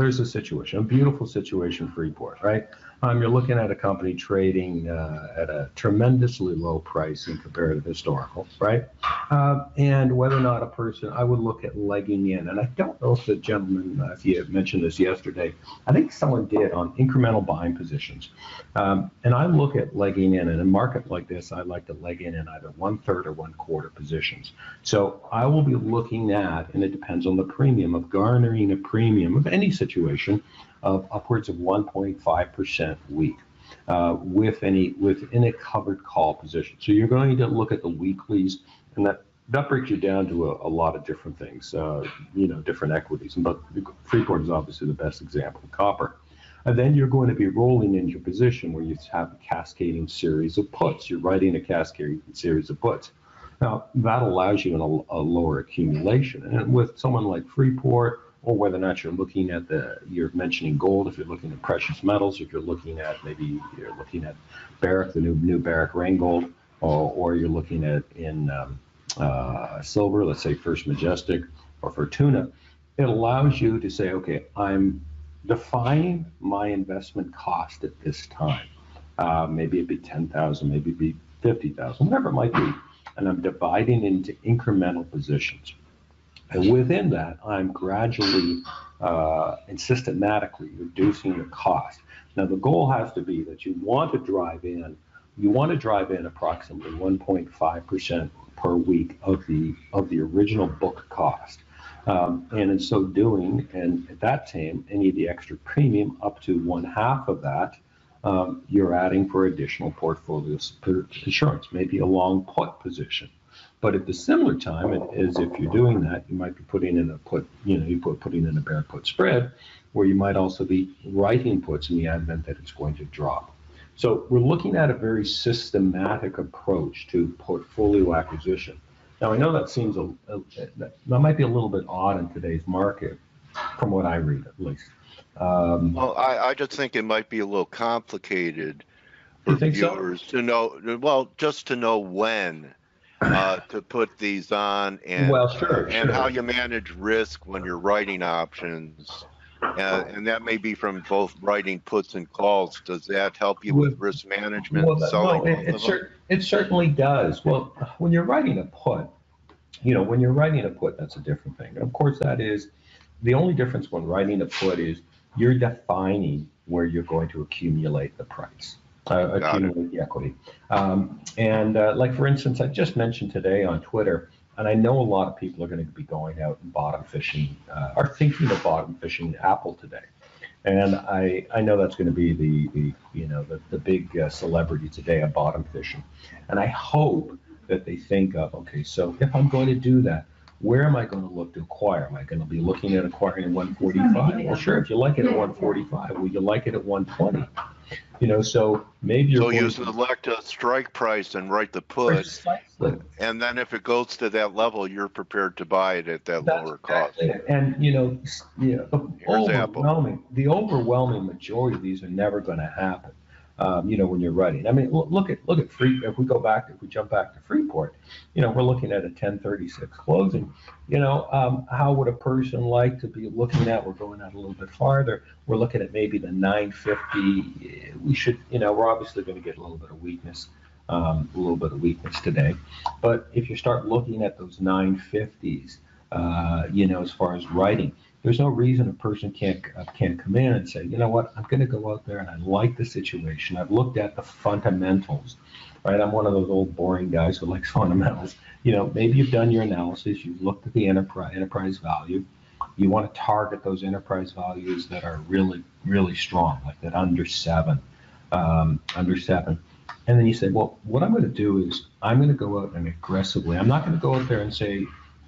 situation, Freeport, right? You're looking at a company trading at a tremendously low price in comparative historical, right? And whether or not a person, I would look at legging in. And I don't know if the gentleman, if you had mentioned this yesterday, I think someone did on incremental buying positions. And I look at legging in. In a market like this, I like to leg in either 1/3 or 1/4 positions. So I will be looking at, and it depends on the premium, of garnering a premium of any situation of upwards of 1.5% a week within a covered call position. So you're going to look at the weeklies, and that breaks you down to a lot of different things, different equities. But Freeport is obviously the best example of copper. And then you're going to be rolling into your position where you have a cascading series of puts. You're writing a cascading series of puts. Now, that allows you a lower accumulation. And with someone like Freeport, or whether or not you're looking at you're mentioning gold, if you're looking at precious metals, if you're looking at Barrick, the new Barrick Rheingold, or you're looking at in silver, let's say First Majestic or Fortuna, it allows you to say, okay, I'm defining my investment cost at this time. Maybe it'd be 10,000, maybe it'd be 50,000, whatever it might be, and I'm dividing into incremental positions. And within that, I'm gradually and systematically reducing the cost. Now, the goal has to be that you want to drive in approximately 1.5% per week of the original book cost. And in so doing, and at that time, any of the extra premium up to 1/2 of that, you're adding for additional portfolio insurance, maybe a long put position. But at the similar time, as if you're doing that, you might be putting in a put, putting in a bear put spread, where you might also be writing puts in the event that it's going to drop. So we're looking at a very systematic approach to portfolio acquisition. Now, I know that seems that might be a little bit odd in today's market, from what I read at least. Well, I just think it might be a little complicated for viewers to know. Well, just to know when to put these on, and and how you manage risk when you're writing options, and that may be from both writing puts and calls. Does that help you with risk management? Well, it certainly does. Well, when you're writing a put, that's a different thing. And of course, that is the only difference when writing a put is you're defining where you're going to accumulate the price. Accumulate the equity. Like, for instance, I just mentioned today on Twitter, and I know a lot of people are going to be going out and bottom fishing, are thinking of bottom fishing Apple today. And I know that's going to be the big celebrity today of bottom fishing. And I hope that they think of, okay, so if I'm going to do that, where am I going to look to acquire? Am I going to be looking at acquiring at 145? Well, sure, if you like it at 145, will you like it at 120? So maybe you're you select a strike price and write the put, precisely. And then if it goes to that level, you're prepared to buy it at that lower cost. And the overwhelming majority of these are never going to happen. When you're writing. I mean, look at if we jump back to Freeport, we're looking at a 1036 closing. How would a person like to be looking at? We're going out a little bit farther. We're looking at maybe the 950. We should, we're obviously going to get a little bit of weakness today. But if you start looking at those 950s, as far as writing, there's no reason a person can't come in and say, you know what, I'm going to go out there and I like the situation. I've looked at the fundamentals, right? I'm one of those old boring guys who likes fundamentals. Maybe you've done your analysis. You've looked at the enterprise value. You want to target those enterprise values that are really, really strong, like that under 7. And then you say, well, what I'm going to do is I'm going to go out and aggressively, I'm not going to go out there and say,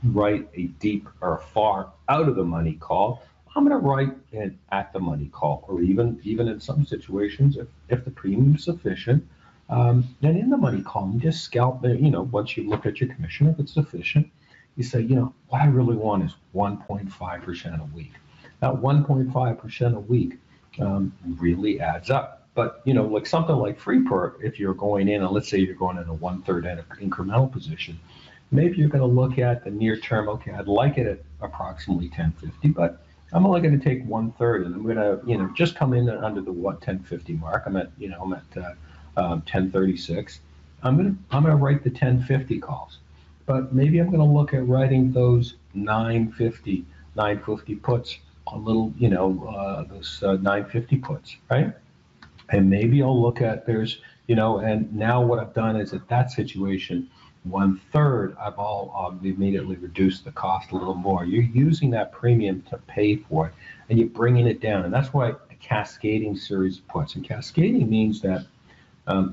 write a deep or a far out of the money call. I'm going to write it at the money call, or even in some situations, if the premium is sufficient, then in the money call, you just scalp. Once you look at your commission, if it's sufficient, you say, what I really want is 1.5% a week. That 1.5% a week really adds up. But like something like Freeport, if you're going in, and let's say you're going in a 1/3 incremental position. Maybe you're going to look at the near term. Okay, I'd like it at approximately 1050, but I'm only going to take 1/3, and I'm going to, just come in under the 1050 mark. I'm at 1036. I'm going to write the 1050 calls, but maybe I'm going to look at writing those 950 puts on little, those 950 puts, right? And maybe I'll look at and now what I've done is at that situation, 1/3, I've immediately reduced the cost a little more. You're using that premium to pay for it, and you're bringing it down. And that's why a cascading series of puts. And cascading means that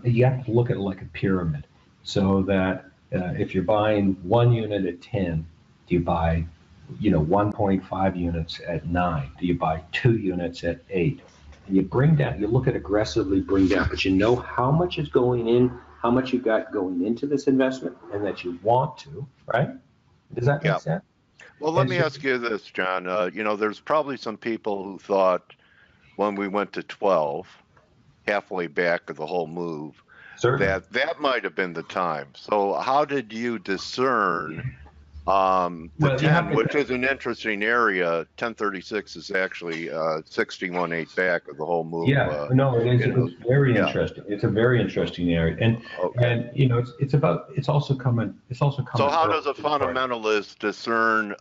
you have to look at it like a pyramid, so that if you're buying 1 unit at 10, do you buy 1.5 units at 9? Do you buy 2 units at 8? And you bring down, you look at aggressively bring down, but you know how much is going in, how much you got going into this investment, and that you want to, right? Does that make sense? Well, let me ask you this, John. There's probably some people who thought when we went to 12, halfway back of the whole move, that might have been the time. So how did you discern the 10, which is an interesting area? 1036 is actually 61.8 back of the whole move. Yeah, no, it is. It's very interesting. It's a very interesting area, and it's also coming. So how does a fundamentalist discern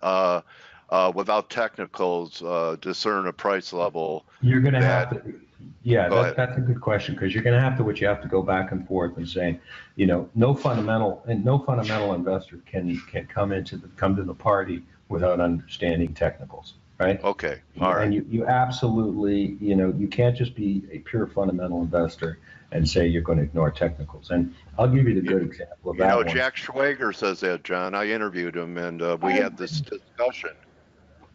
without technicals discern a price level? You're going to have to. Yeah, that's a good question, because you're going to have to. You have to go back and forth and say, no fundamental investor can come to the party without understanding technicals, right? Okay, all right. And you absolutely, you can't just be a pure fundamental investor and say you're going to ignore technicals. And I'll give you the good example of that one. Jack Schwager says that, John. I interviewed him, and we had this discussion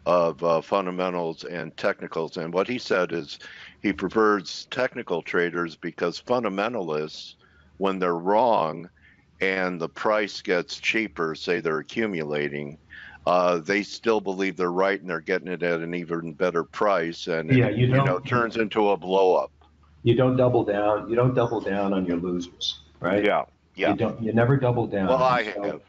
of fundamentals and technicals, and what he said is he prefers technical traders because fundamentalists, when they're wrong and the price gets cheaper, say they're accumulating, they still believe they're right and they're getting it at an even better price, and it turns into a blow up. You don't double down. You don't double down on your losers, right? Yeah. You never double down. Well, I have.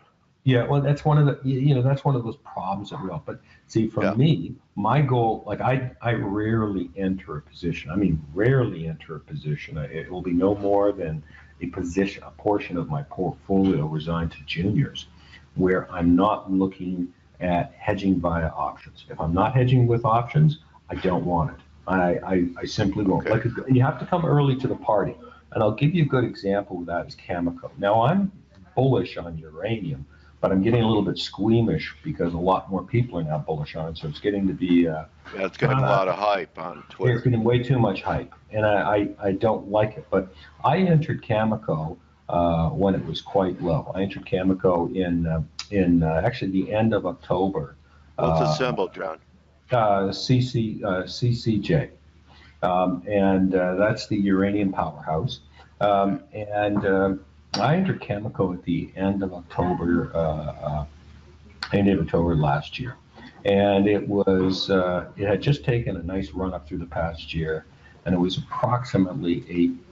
Yeah, well, that's one of the, that's one of those problems that we all. But see, for me, my goal, like I rarely enter a position. I mean, rarely enter a position. It will be no more than a portion of my portfolio resigned to juniors, where I'm not looking at hedging via options. If I'm not hedging with options, I don't want it. I simply won't. Okay. And you have to come early to the party. And I'll give you a good example of that is Cameco. Now, I'm bullish on uranium, but I'm getting a little bit squeamish because a lot more people are now bullish on it. So it's getting to be it's getting a lot of hype on Twitter. It's getting way too much hype, and I don't like it. But I entered Cameco when it was quite low. I entered Cameco in actually the end of October. What's the symbol, John? CCJ, and that's the uranium powerhouse. I entered Cameco at the end of October last year, and it had just taken a nice run up through the past year, and it was approximately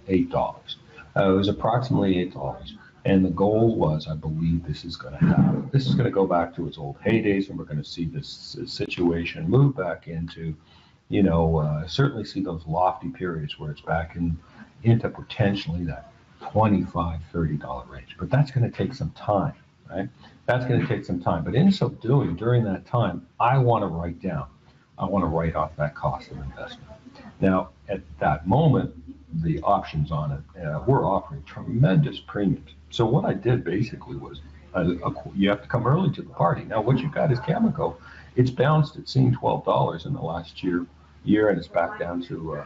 $8. It was approximately $8, and the goal was, I believe, this is going to happen. This is going to go back to its old heydays, and we're going to see this situation move back into, certainly see those lofty periods where it's back into potentially that $25, $30 range. But that's going to take some time, right? That's going to take some time. But in so doing, during that time, I want to write off that cost of investment. Now, at that moment, the options on it were offering tremendous premiums. So what I did basically was, you have to come early to the party. Now, what you've got is Cameco. It's bounced. It's seen $12 in the last year, and it's back down to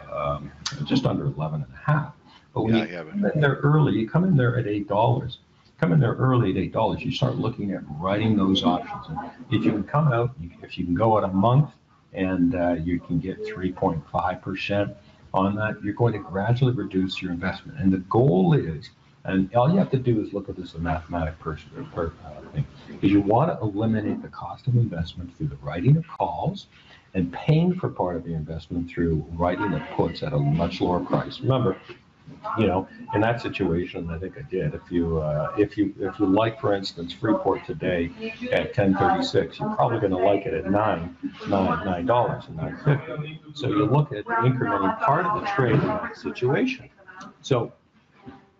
just under 11.5. But when you come in there early, you come in there at $8. Come in there early at $8. You start looking at writing those options. And if you can come out, if you can go out a month, and you can get 3.5% on that, you're going to gradually reduce your investment. And the goal is, and all you have to do is look at this as a mathematical thing, is you want to eliminate the cost of investment through the writing of calls and paying for part of the investment through writing of puts at a much lower price. Remember, You know, in that situation, I think I did. If you like, for instance, Freeport today at 10.36, you're probably going to like it at $9 and $9.50. So you look at incrementing part of the trade in that situation. So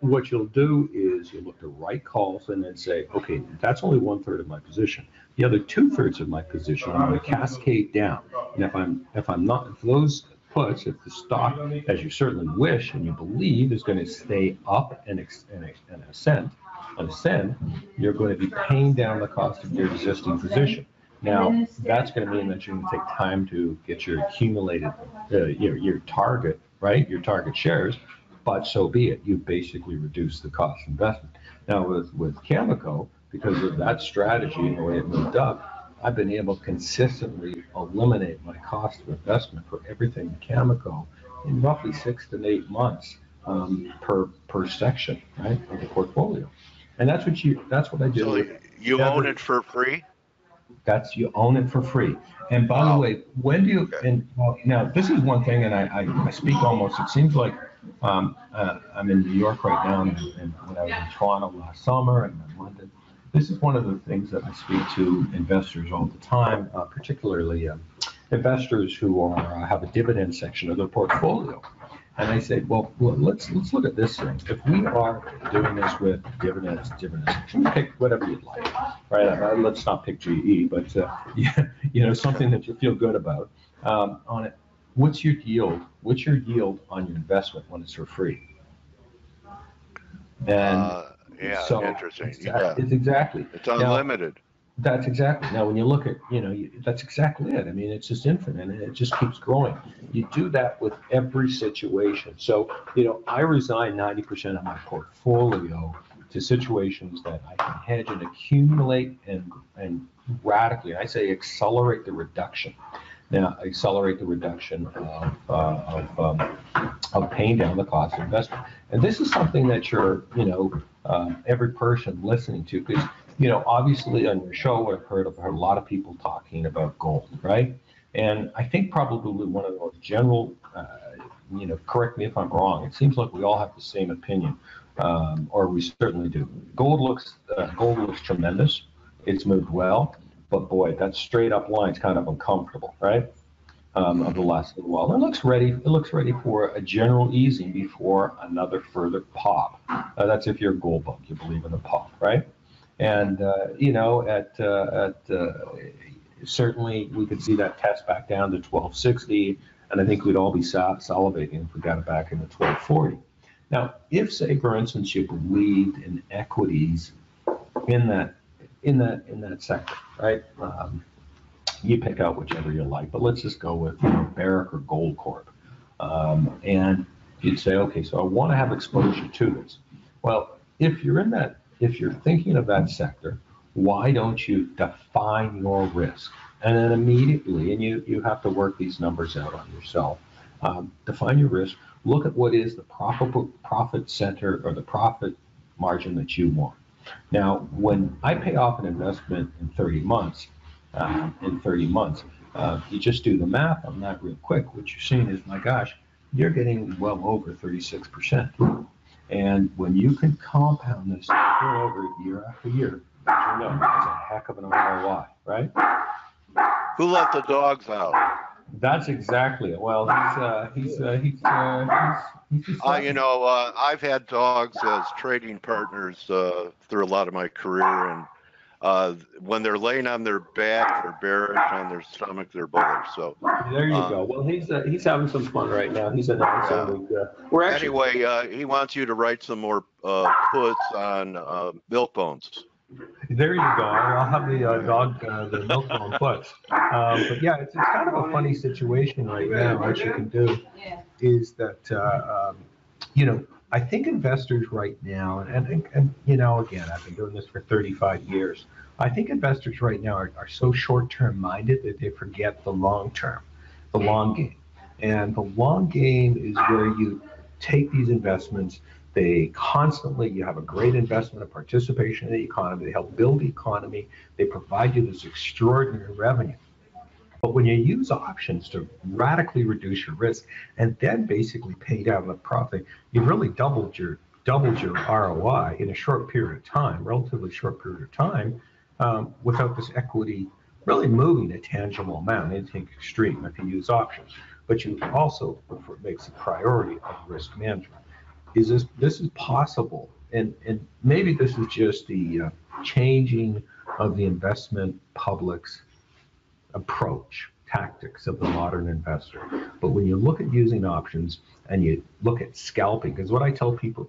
what you'll do is you look to write calls and then say, okay, that's only 1/3 of my position. The other 2/3 of my position, I'm going to cascade down. And if those puts, if the stock, as you certainly wish and you believe, is going to stay up and ascend, you're going to be paying down the cost of your existing position. Now, that's going to mean that you're going to take time to get your accumulated, your target, right? Your target shares. But so be it. You basically reduce the cost of investment. Now with Cameco, because of that strategy and the way it moved up, I've been able to consistently eliminate my cost of investment for everything in Cameco in roughly 6 to 8 months per section, right, of the portfolio. And that's what I do. So you own it for free? You own it for free. And by the way, when do you? And well, now this is one thing, and I speak almost. It seems like I'm in New York right now, and when I was in Toronto last summer and in London. This is one of the things that I speak to investors all the time, particularly investors who have a dividend section of their portfolio. And I say, well, let's look at this thing. If we are doing this with dividends, pick whatever you'd like, right? Let's not pick GE, but something that you feel good about on it. What's your yield? What's your yield on your investment when it's for free? And yeah, so interesting. It's exactly. It's unlimited. Now, that's exactly. Now, when you look at, that's exactly it. I mean, it's just infinite, and it just keeps growing. You do that with every situation. So, I resign 90% of my portfolio to situations that I can hedge and accumulate and radically, I say accelerate the reduction. Now, accelerate the reduction of paying down the cost of investment. And this is something that you're, every person listening to, because, obviously on your show, I've heard a lot of people talking about gold, right? And I think probably one of the most general, correct me if I'm wrong, it seems like we all have the same opinion, or we certainly do. Gold looks tremendous. It's moved well. But boy, that straight up line is kind of uncomfortable, right? Of the last little while. It looks ready for a general easing before another further pop. That's if you're a gold bug, you believe in the pop, right? And certainly we could see that test back down to 1260, and I think we'd all be salivating if we got it back into 1240. Now, if say for instance you believed in equities in that sector, right? You pick out whichever you like, but let's just go with Barrick or Goldcorp. And you'd say, okay, so I want to have exposure to this. Well, if you're thinking of that sector, why don't you define your risk? And then immediately, and you have to work these numbers out on yourself, define your risk, look at what is the profit center or the profit margin that you want. Now, when I pay off an investment in 30 months, you just do the math on that real quick. What you're seeing is, my gosh, you're getting well over 36%. And when you can compound this over year after year, it's a heck of an ROI, right? Who let the dogs out? That's exactly it. Well, he's I've had dogs as trading partners through a lot of my career, and when they're laying on their back, they're bearish. On their stomach, they're bullish. So there you go. Well, he's having some fun right now. He's announcing. Anyway, he wants you to write some more puts on milk bones. There you go. I'll have the milk bone puts. But yeah, it's kind of a funny situation right now. What you can do is that I think investors right now, and again, I've been doing this for 35 years. I think investors right now are so short-term minded that they forget the long term, the long game. And the long game is where you take these investments. You have a great investment of participation in the economy. They help build the economy. They provide you this extraordinary revenue. But when you use options to radically reduce your risk and then basically pay down the profit, you've really doubled your ROI in a short period of time, relatively short period of time, without this equity really moving a tangible amount, anything extreme if you use options. But you also, it makes a priority of risk management. This is possible, and maybe this is just the changing of the investment public's approach, tactics of the modern investor. But when you look at using options and you look at scalping, because what I tell people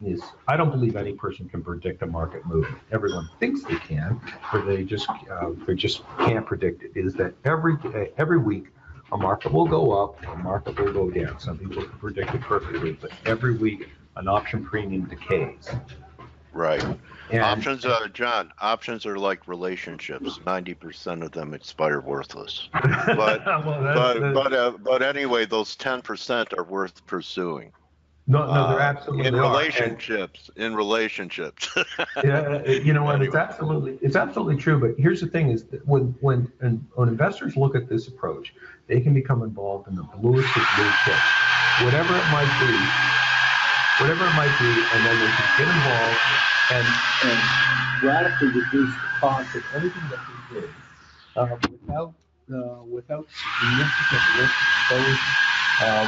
is I don't believe any person can predict a market movement. Everyone thinks they can, but they just can't predict it. Is that every week a market will go up, a market will go down. Some people can predict it perfectly, but every week an option premium decays. Right. And Options, John, options are like relationships. 90% of them expire worthless. But well, but anyway, those 10% are worth pursuing. No, they're absolutely in relationships. In relationships. Yeah, you know what? Anyway. It's absolutely true. But here's the thing: is that when investors look at this approach, they can become involved in the bluest of blue chips, whatever it might be, and then they can get involved and radically reduce the cost of everything that they do without significant risk exposure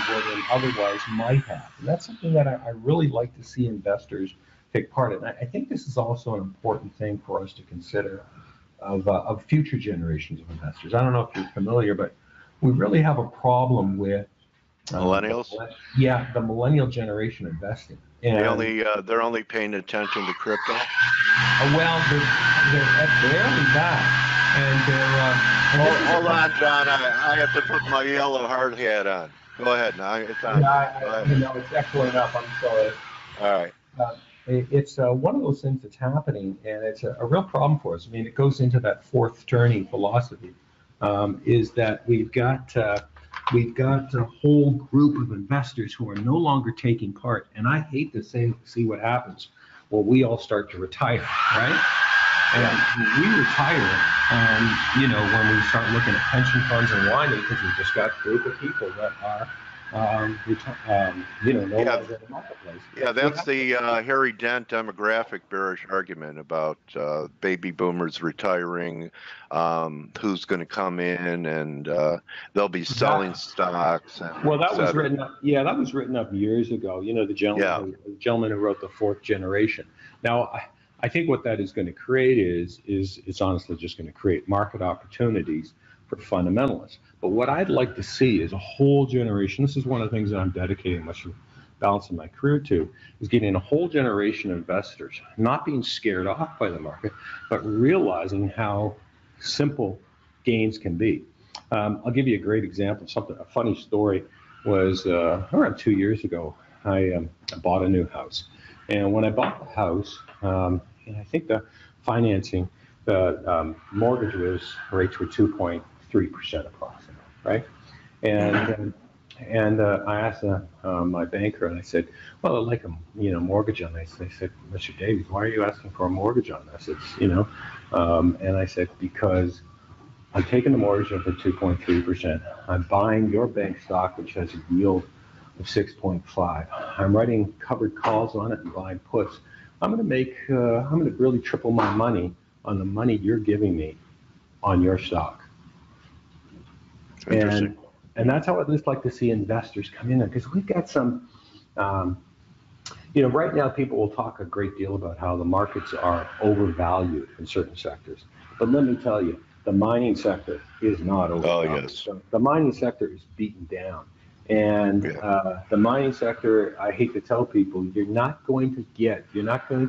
where they otherwise might have. And that's something that I really like to see investors take part in. I think this is also an important thing for us to consider of future generations of investors. I don't know if you're familiar, but we really have a problem with millennials. The millennial generation investing. And they're only paying attention to crypto. Well, they're barely that. And hold on, John. I have to put my yellow hard hat on. Go ahead. Now it's on. Yeah, it's echoing up. I'm sorry. All right. It's one of those things that's happening, and it's a real problem for us. I mean, it goes into that fourth turning philosophy. Is that we've got a whole group of investors who are no longer taking part, and I hate to see what happens. Well, we all start to retire, right? And when we retire, when we start looking at pension funds and winding, because we've just got a group of people that are, no longer in the marketplace. Yeah, that's the Harry Dent demographic bearish argument about baby boomers retiring, who's going to come in, and they'll be selling stocks. Well, that was written up. Yeah, that was written up years ago. You know, the gentleman who wrote The Fourth Generation. Now, I think what that is going to create is it's honestly just going to create market opportunities for fundamentalists. But what I'd like to see is a whole generation. This is one of the things that I'm dedicating much of balance in my career to, is getting a whole generation of investors not being scared off by the market, but realizing how simple gains can be. I'll give you a great example. A funny story was around 2 years ago, I bought a new house. And when I bought the house, and I think the financing, the mortgage rates were 2.3% approximately, right? And I asked my banker, and I said, well, I'd like a mortgage on this. They said, Mr. Davies, why are you asking for a mortgage on this? It's and I said, because I'm taking the mortgage up at 2.3%. I'm buying your bank stock, which has a yield of 6.5. I'm writing covered calls on it and buying puts. I'm going to really triple my money on the money you're giving me on your stock. And that's how I'd just like to see investors come in there, because we've got some, right now people will talk a great deal about how the markets are overvalued in certain sectors. But let me tell you, the mining sector is not overvalued. Oh, yes. So the mining sector is beaten down. And the mining sector, I hate to tell people, you're not going to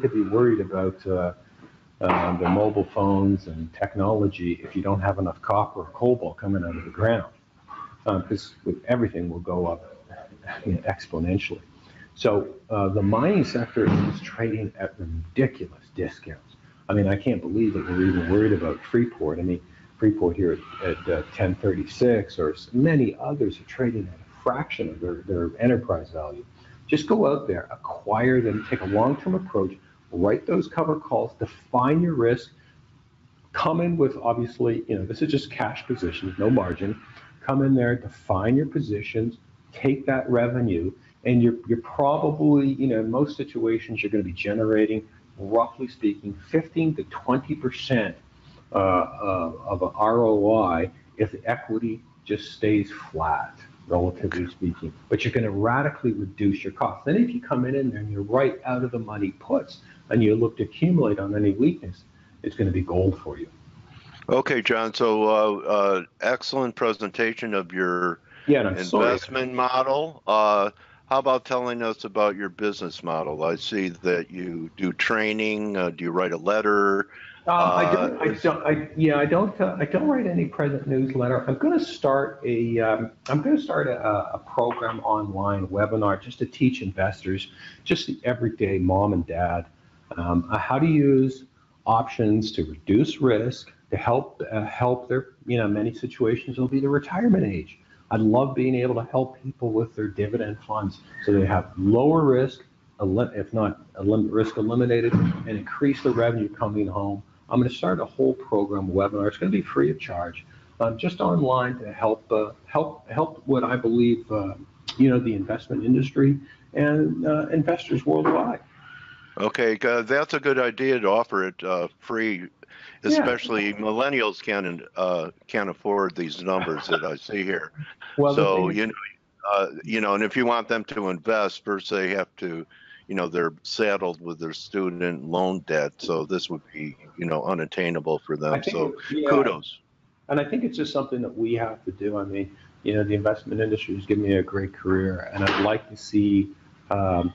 be worried about the mobile phones and technology if you don't have enough copper or cobalt coming out of the ground, because everything will go up exponentially. So the mining sector is trading at ridiculous discounts. I mean, I can't believe that we're even worried about Freeport. I mean, Freeport here at 1036, or many others are trading at a fraction of their enterprise value. Just go out there, acquire them, take a long-term approach, write those cover calls, define your risk, come in with, obviously, this is just cash positions, no margin. Come in there, define your positions, take that revenue, and you're probably, in most situations, you're going to be generating, roughly speaking, 15 to 20% of an ROI if the equity just stays flat, relatively speaking. But you're going to radically reduce your costs. Then if you come in there and you're right out of the money puts, and you look to accumulate on any weakness, it's going to be gold for you. Okay, John. So excellent presentation of your investment model. How about telling us about your business model? I see that you do training. Do you write a letter? I don't write any present newsletter. I'm going to start a program online webinar just to teach investors, just the everyday mom and dad, how to use options to reduce risk, to help their, many situations will be the retirement age. I love being able to help people with their dividend funds so they have lower risk, if not risk eliminated, and increase the revenue coming home. I'm going to start a whole program webinar. It's going to be free of charge, just online to help what I believe, the investment industry and investors worldwide. Okay, that's a good idea to offer it free, especially millennials can't afford these numbers that I see here. Well, so and if you want them to invest, first they have to, they're saddled with their student loan debt, so this would be, unattainable for them. So kudos. And I think it's just something that we have to do. I mean, the investment industry has given me a great career, and I'd like to see an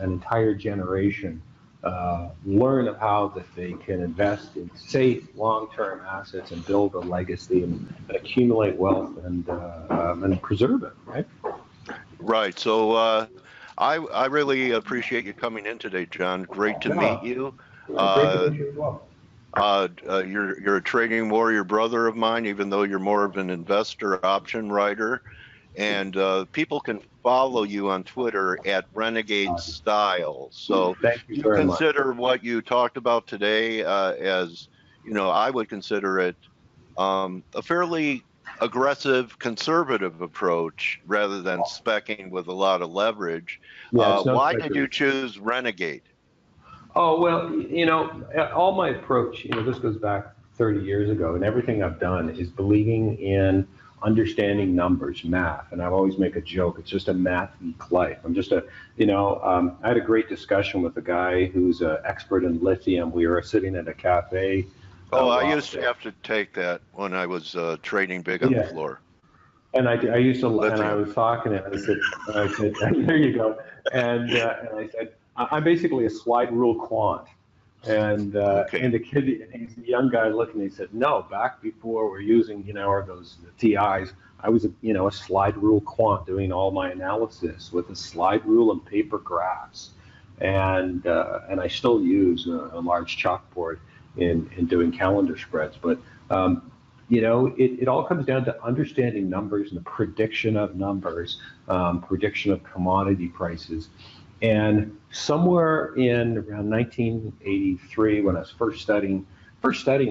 entire generation learn of how that they can invest in safe, long-term assets and build a legacy and accumulate wealth and preserve it, right? Right. So I really appreciate you coming in today, John. Great to meet you. Great to meet you as well. You're a trading warrior brother of mine, even though you're more of an investor option writer. And people can follow you on Twitter at Renegade Style. So you consider what you talked about today as, I would consider it a fairly aggressive, conservative approach rather than speccing with a lot of leverage. Why did you choose Renegade? Oh, well, all my approach, this goes back 30 years ago, and everything I've done is believing in understanding numbers, math, and I always make a joke. It's just a math geek life. I'm just I had a great discussion with a guy who's an expert in lithium. We were sitting at a cafe. I used to have to take that when I was trading big on the floor. And I used to, lithium. And I was talking to him. I said, there you go. And I said, I'm basically a slide rule quant. And the kid, he's a young guy looking, he said, no, back before we're using, those TIs, I was, a slide rule quant doing all my analysis with a slide rule and paper graphs. And I still use a large chalkboard in doing calendar spreads. But, it all comes down to understanding numbers and the prediction of numbers, prediction of commodity prices. And somewhere in around 1983, when I was first studying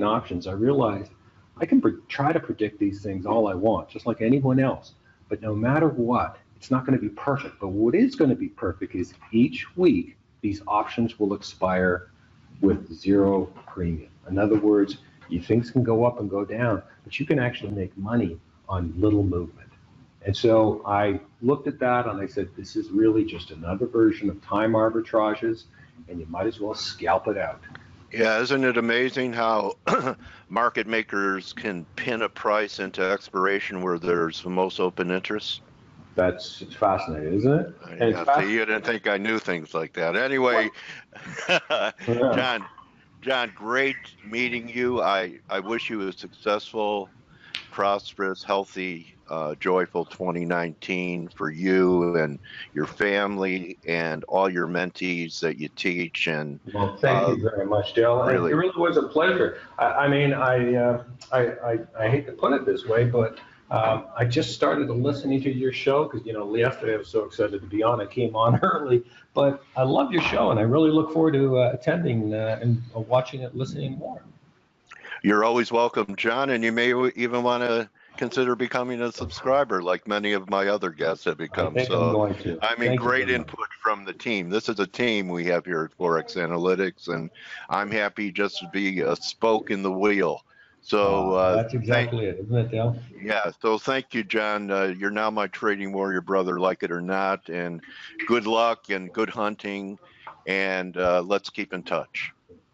options, I realized I can try to predict these things all I want, just like anyone else. But no matter what, it's not going to be perfect. But what is going to be perfect is each week, these options will expire with zero premium. In other words, things can go up and go down, but you can actually make money on little movement. And so I looked at that and I said, this is really just another version of time arbitrages, and you might as well scalp it out. Yeah, isn't it amazing how market makers can pin a price into expiration where there's the most open interest? It's fascinating, isn't it? And you didn't think I knew things like that. Anyway, John, great meeting you. I wish you a successful, prosperous, healthy, joyful 2019 for you and your family and all your mentees that you teach. And well, thank you very much, Dale. Really, it really was a pleasure. I hate to put it this way, but I just started listening to your show because yesterday I was so excited to be on. I came on early, but I love your show and I really look forward to attending and watching it, listening more. You're always welcome, John, and you may even want to consider becoming a subscriber like many of my other guests have become. I think I'm going to. I mean, Thank you great very much. input from the team. This is a team we have here at ForexAnalytix, and I'm happy just to be a spoke in the wheel. So that's exactly it, isn't it, Dale? yeah, so thank you, John. You're now my trading warrior brother, like it or not, and good luck and good hunting, and let's keep in touch.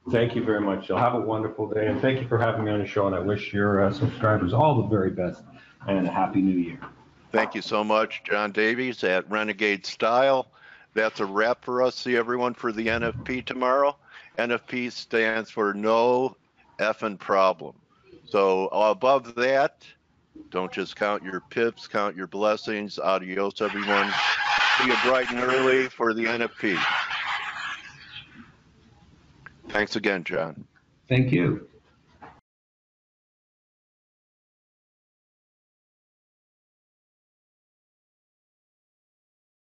Thank you very much, Dale. Have a wonderful day, and thank you for having me on the show, and I wish your subscribers all the very best and a happy new year. Thank you so much, John Davies at Renegade Style. That's a wrap for us. See everyone for the NFP tomorrow. NFP stands for no effing problem. So above that, don't just count your pips, count your blessings. Adios, everyone. See you bright and early for the NFP. Thanks again, John. Thank you.